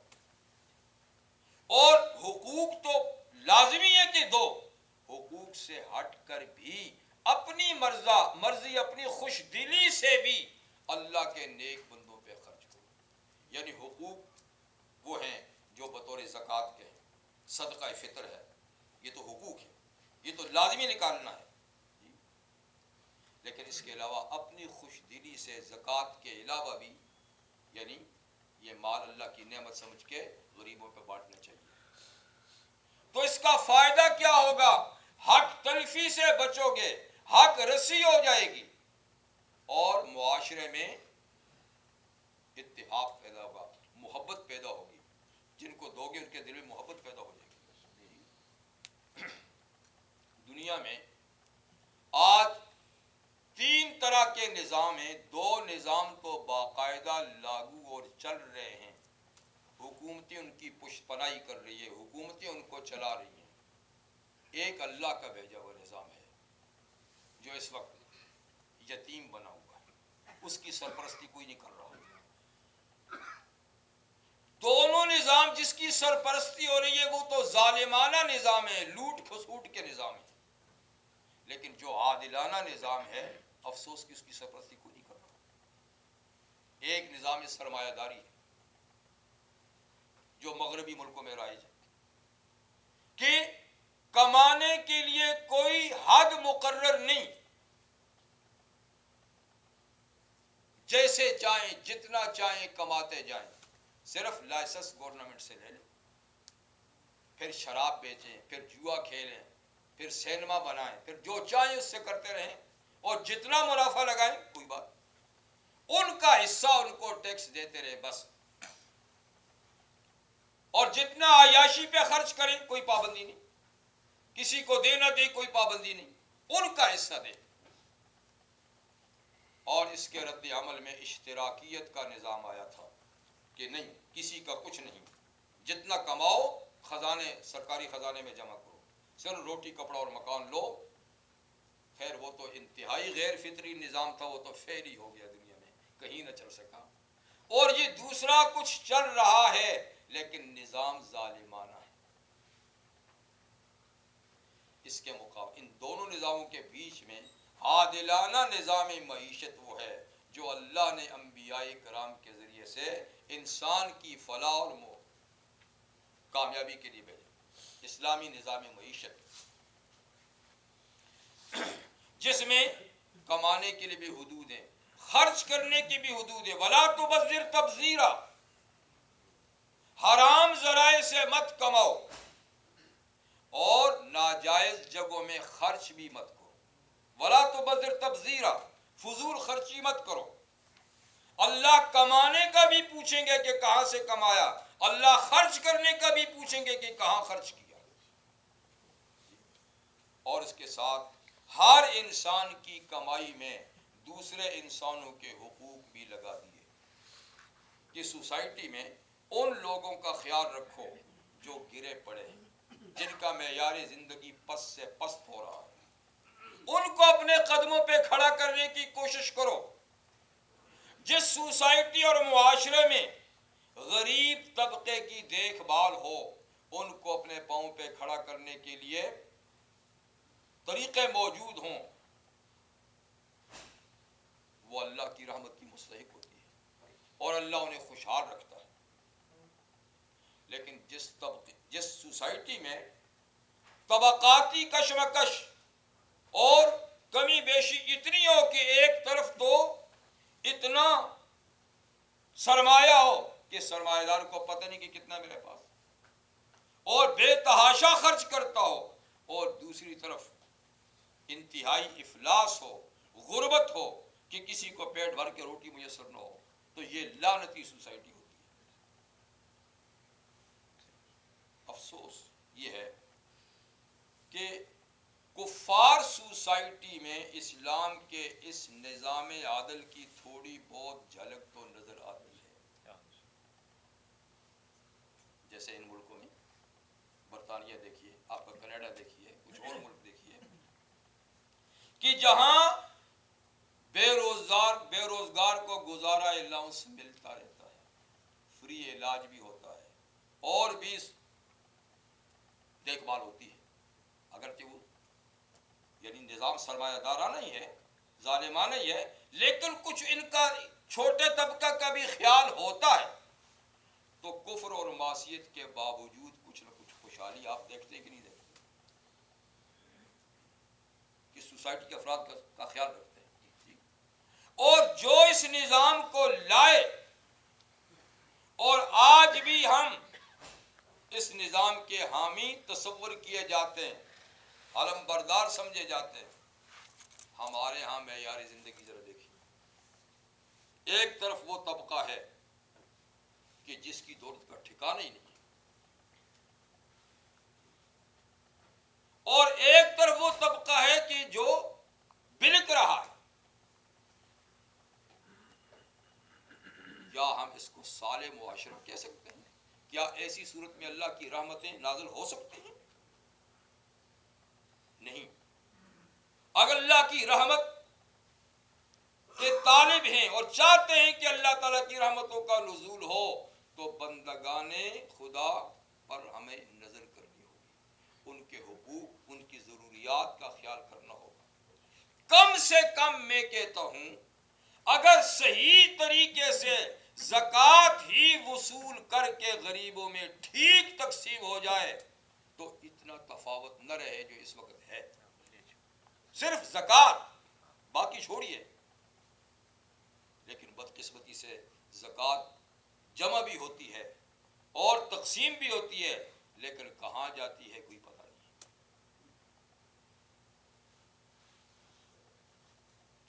اور حقوق تو لازمی ہے کہ دو, حقوق سے ہٹ کر بھی اپنی مرضی اپنی خوش دلی سے بھی اللہ کے نیک بندوں پہ خرچ کرو. یعنی حقوق وہ ہیں جو بطور زکوٰۃ کے ہیں, صدقہ فطر ہے, یہ تو حقوق ہے, یہ تو لازمی نکالنا ہے. لیکن اس کے علاوہ اپنی خوش دلی سے زکوٰۃ کے علاوہ بھی, یعنی یہ مال اللہ کی نعمت سمجھ کے غریبوں پہ بانٹنا چاہیے. تو اس کا فائدہ کیا ہوگا, حق تلفی سے بچو گے, حق رسی ہو جائے گی, اور معاشرے میں اتحاد پیدا ہوگا, محبت پیدا ہوگی, جن کو دو گے ان کے دل میں محبت پیدا ہو جائے گی. دنیا میں آج 3 طرح کے نظام ہیں, 2 نظام تو باقاعدہ لاگو اور چل رہے ہیں, حکومتیں ان کی پشت پناہی کر رہی ہے, حکومتیں ان کو چلا رہی ہیں. ایک اللہ کا بھیجا ہوا نظام ہے جو اس وقت یتیم بنا ہوا ہے, اس کی سرپرستی کوئی نہیں کر رہا, دونوں نظام جس کی سرپرستی ہو رہی ہے وہ تو ظالمانہ نظام ہے، لوٹ کھسوٹ کے نظام ہے، لیکن جو عادلانہ نظام ہے افسوس کہ اس کی سرپرستی کوئی نہیں کر رہا۔ ایک نظام سرمایہ داری ہے جو مغربی ملکوں میں رائج ہے کہ کمانے کے لیے کوئی حد مقرر نہیں، جیسے چاہیں جتنا چاہیں کماتے جائیں، صرف لائسنس گورنمنٹ سے لے لیں، پھر شراب بیچیں، پھر جوا کھیلیں، پھر سینما بنائیں، پھر جو چاہیں اس سے کرتے رہیں اور جتنا منافع لگائیں کوئی بات، ان کا حصہ ان کو ٹیکس دیتے رہے بس، اور جتنا عیاشی پہ خرچ کریں کوئی پابندی نہیں، کسی کو دے نہ دے کوئی پابندی نہیں، ان کا حصہ دے۔ اور اس کے رد عمل میں اشتراکیت کا نظام آیا تھا کہ نہیں، کسی کا کچھ نہیں، جتنا کماؤ خزانے، سرکاری خزانے میں جمع کرو، صرف روٹی کپڑا اور مکان لو۔ خیر وہ تو انتہائی غیر فطری نظام تھا، وہ تو فیل ہی ہو گیا، دنیا میں کہیں نہ چل سکا۔ اور یہ دوسرا کچھ چل رہا ہے لیکن نظام ظالمانہ ہے۔ اس کے مقابل ان دونوں نظاموں کے بیچ میں عادلانہ نظام معیشت وہ ہے جو اللہ نے انبیاء کرام کے ذریعے سے انسان کی فلاح اور کامیابی کے لیے بھیجا، اسلامی نظام معیشت جس میں کمانے کے لیے بھی حدود ہیں، خرچ کرنے کی بھی حدود ہے، ولا تبذر تبذیرا، حرام ذرائع سے مت کماؤ اور ناجائز جگہوں میں خرچ بھی مت کرو، ولا تبذر تبذیرا، فضول خرچی مت کرو۔ اللہ کمانے کا بھی پوچھیں گے کہ کہاں سے کمایا، اللہ خرچ کرنے کا بھی پوچھیں گے کہ کہاں خرچ کیا۔ اور اس کے ساتھ ہر انسان کی کمائی میں دوسرے انسانوں کے حقوق بھی لگا دیے کہ سوسائٹی میں ان لوگوں کا خیال رکھو جو گرے پڑے ہیں، جن کا معیار زندگی پست سے پست ہو رہا ہے، ان کو اپنے قدموں پہ کھڑا کرنے کی کوشش کرو۔ جس سوسائٹی اور معاشرے میں غریب طبقے کی دیکھ بھال ہو، ان کو اپنے پاؤں پہ کھڑا کرنے کے لیے طریقے موجود ہوں، وہ اللہ کی رحمت کی مستحق ہوتی ہے اور اللہ انہیں خوشحال رکھتا ہے۔ لیکن جس سوسائٹی میں طبقاتی کشمکش اور کمی بیشی اتنی ہو کہ ایک طرف تو اتنا سرمایہ ہو کہ سرمایہ دار کو پتہ نہیں کہ کتنا میرے پاس، اور بے تحاشا خرچ کرتا ہو، اور دوسری طرف انتہائی افلاس ہو، غربت ہو کہ کسی کو پیٹ بھر کے روٹی میسر نہ ہو، تو یہ لعنتی سوسائٹی ہوتی ہے۔ افسوس یہ ہے کہ کفار سوسائٹی میں اسلام کے اس نظام عادل کی تھوڑی بہت جھلک تو نظر آتی ہے، جیسے ان ملکوں میں برطانیہ دیکھیے، آپ کا کینیڈا دیکھیے، کچھ اور ملک دیکھیے کہ جہاں بے روزگار کو گزارا الاؤنس ملتا رہتا ہے، فری علاج بھی ہوتا ہے اور بھی دیکھ بھال ہوتی ہے، اگرچہ وہ یعنی نظام سرمایہ دارانہ ہی ہے، ظالمانہ ہی ہے، لیکن کچھ ان کا چھوٹے طبقہ کا بھی خیال ہوتا ہے، تو کفر اور معصیت کے باوجود کچھ نہ کچھ خوشحالی آپ دیکھتے ہیں کہ نہیں دیکھتے، کہ سوسائٹی کے افراد کا خیال رکھتے ہیں۔ اور جو اس نظام کو لائے اور آج بھی ہم اس نظام کے حامی تصور کیے جاتے ہیں، علم بردار سمجھے جاتے ہیں، ہمارے ہاں معیار زندگی ذرا دیکھیے، ایک طرف وہ طبقہ ہے کہ جس کی دولت کا ٹھکانہ ہی نہیں، اور ایک طرف وہ طبقہ ہے کہ جو بلک رہا ہے۔ کیا ہم اس کو صالح معاشرہ کہہ سکتے ہیں؟ کیا ایسی صورت میں اللہ کی رحمتیں نازل ہو سکتی ہیں؟ نہیں۔ اگر اللہ کی رحمت کے طالب ہیں اور چاہتے ہیں کہ اللہ تعالیٰ کی رحمتوں کا نزول ہو، تو بندگان خدا پر ہمیں نظر کرنی ہوگی، ان کے حقوق، ان کی ضروریات کا خیال کرنا ہوگا۔ کم سے کم میں کہتا ہوں اگر صحیح طریقے سے زکوٰۃ ہی وصول کر کے غریبوں میں ٹھیک تقسیم ہو جائے تو اتنا تفاوت نہ رہے جو اس وقت ہے۔ صرف زکوٰۃ، باقی چھوڑیے، لیکن بدقسمتی سے زکوٰۃ جمع بھی ہوتی ہے اور تقسیم بھی ہوتی ہے، لیکن کہاں جاتی ہے کوئی پتہ نہیں۔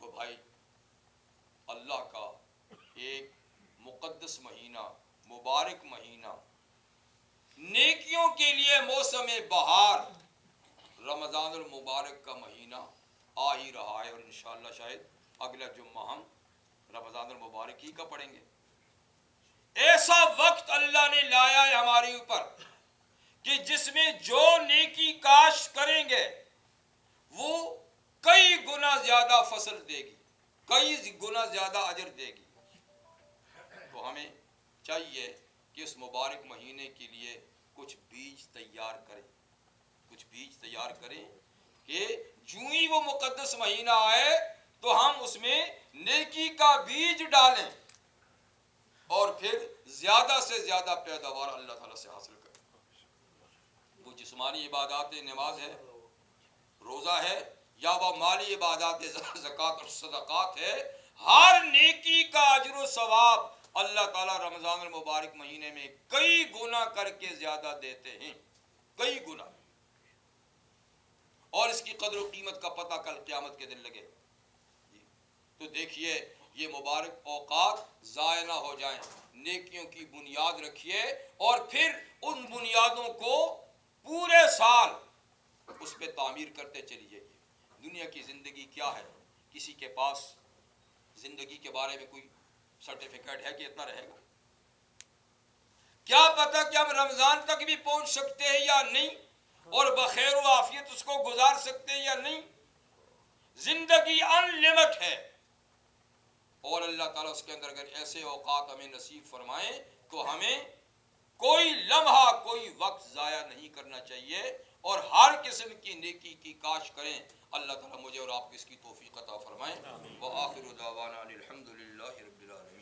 تو بھائی، اللہ کا ایک مقدس مہینہ، مبارک مہینہ، نیکیوں کے لیے موسم بہار، رمضان المبارک کا مہینہ آ ہی رہا ہے، اور انشاءاللہ شاید اگلا جمعہ ہم رمضان المبارک ہی کا پڑھیں گے۔ ایسا وقت اللہ نے لایا ہے ہمارے اوپر کہ جس میں جو نیکی کاشت کریں گے وہ کئی گنا زیادہ فصل دے گی، کئی گنا زیادہ اجر دے گی۔ تو ہمیں چاہیے کہ اس مبارک مہینے کے لیے کچھ بیج تیار کریں، کچھ بیج تیار کریں کہ جوں ہی وہ مقدس مہینہ آئے تو ہم اس میں نیکی کا بیج ڈالیں اور پھر زیادہ سے زیادہ پیداوار اللہ تعالیٰ سے حاصل کریں۔ وہ جسمانی عبادات نماز ہے، روزہ ہے، یا وہ مالی عبادات زکوٰۃ اور صدقات ہے، ہر نیکی کا اجر و ثواب اللہ تعالیٰ رمضان المبارک مہینے میں کئی گنا کر کے زیادہ دیتے ہیں، کئی گنا۔ اور اس کی قدر و قیمت کا پتہ کل قیامت کے دن لگے۔ تو دیکھیے یہ مبارک اوقات ضائع نہ ہو جائیں، نیکیوں کی بنیاد رکھیے اور پھر ان بنیادوں کو پورے سال اس پہ تعمیر کرتے چلیے۔ دنیا کی زندگی کیا ہے؟ کسی کے پاس زندگی کے بارے میں کوئی سرٹیفکیٹ ہے کہ اتنا رہے گا؟ کیا پتہ کہ ہم رمضان تک بھی پہنچ سکتے ہیں یا نہیں، اور بخیر و عافیت اس کو گزار سکتے ہیں یا نہیں۔ زندگی ان لمٹ ہے، اور اللہ تعالیٰ اس کے اندر اگر ایسے اوقات ہمیں نصیب فرمائیں تو ہمیں کوئی لمحہ، کوئی وقت ضائع نہیں کرنا چاہیے، اور ہر قسم کی نیکی کی کاش کریں۔ اللہ تعالیٰ مجھے اور آپ کو اس کی توفیق عطا فرمائیں۔ وآخر دعوانا الحمد للہ رب العالمین۔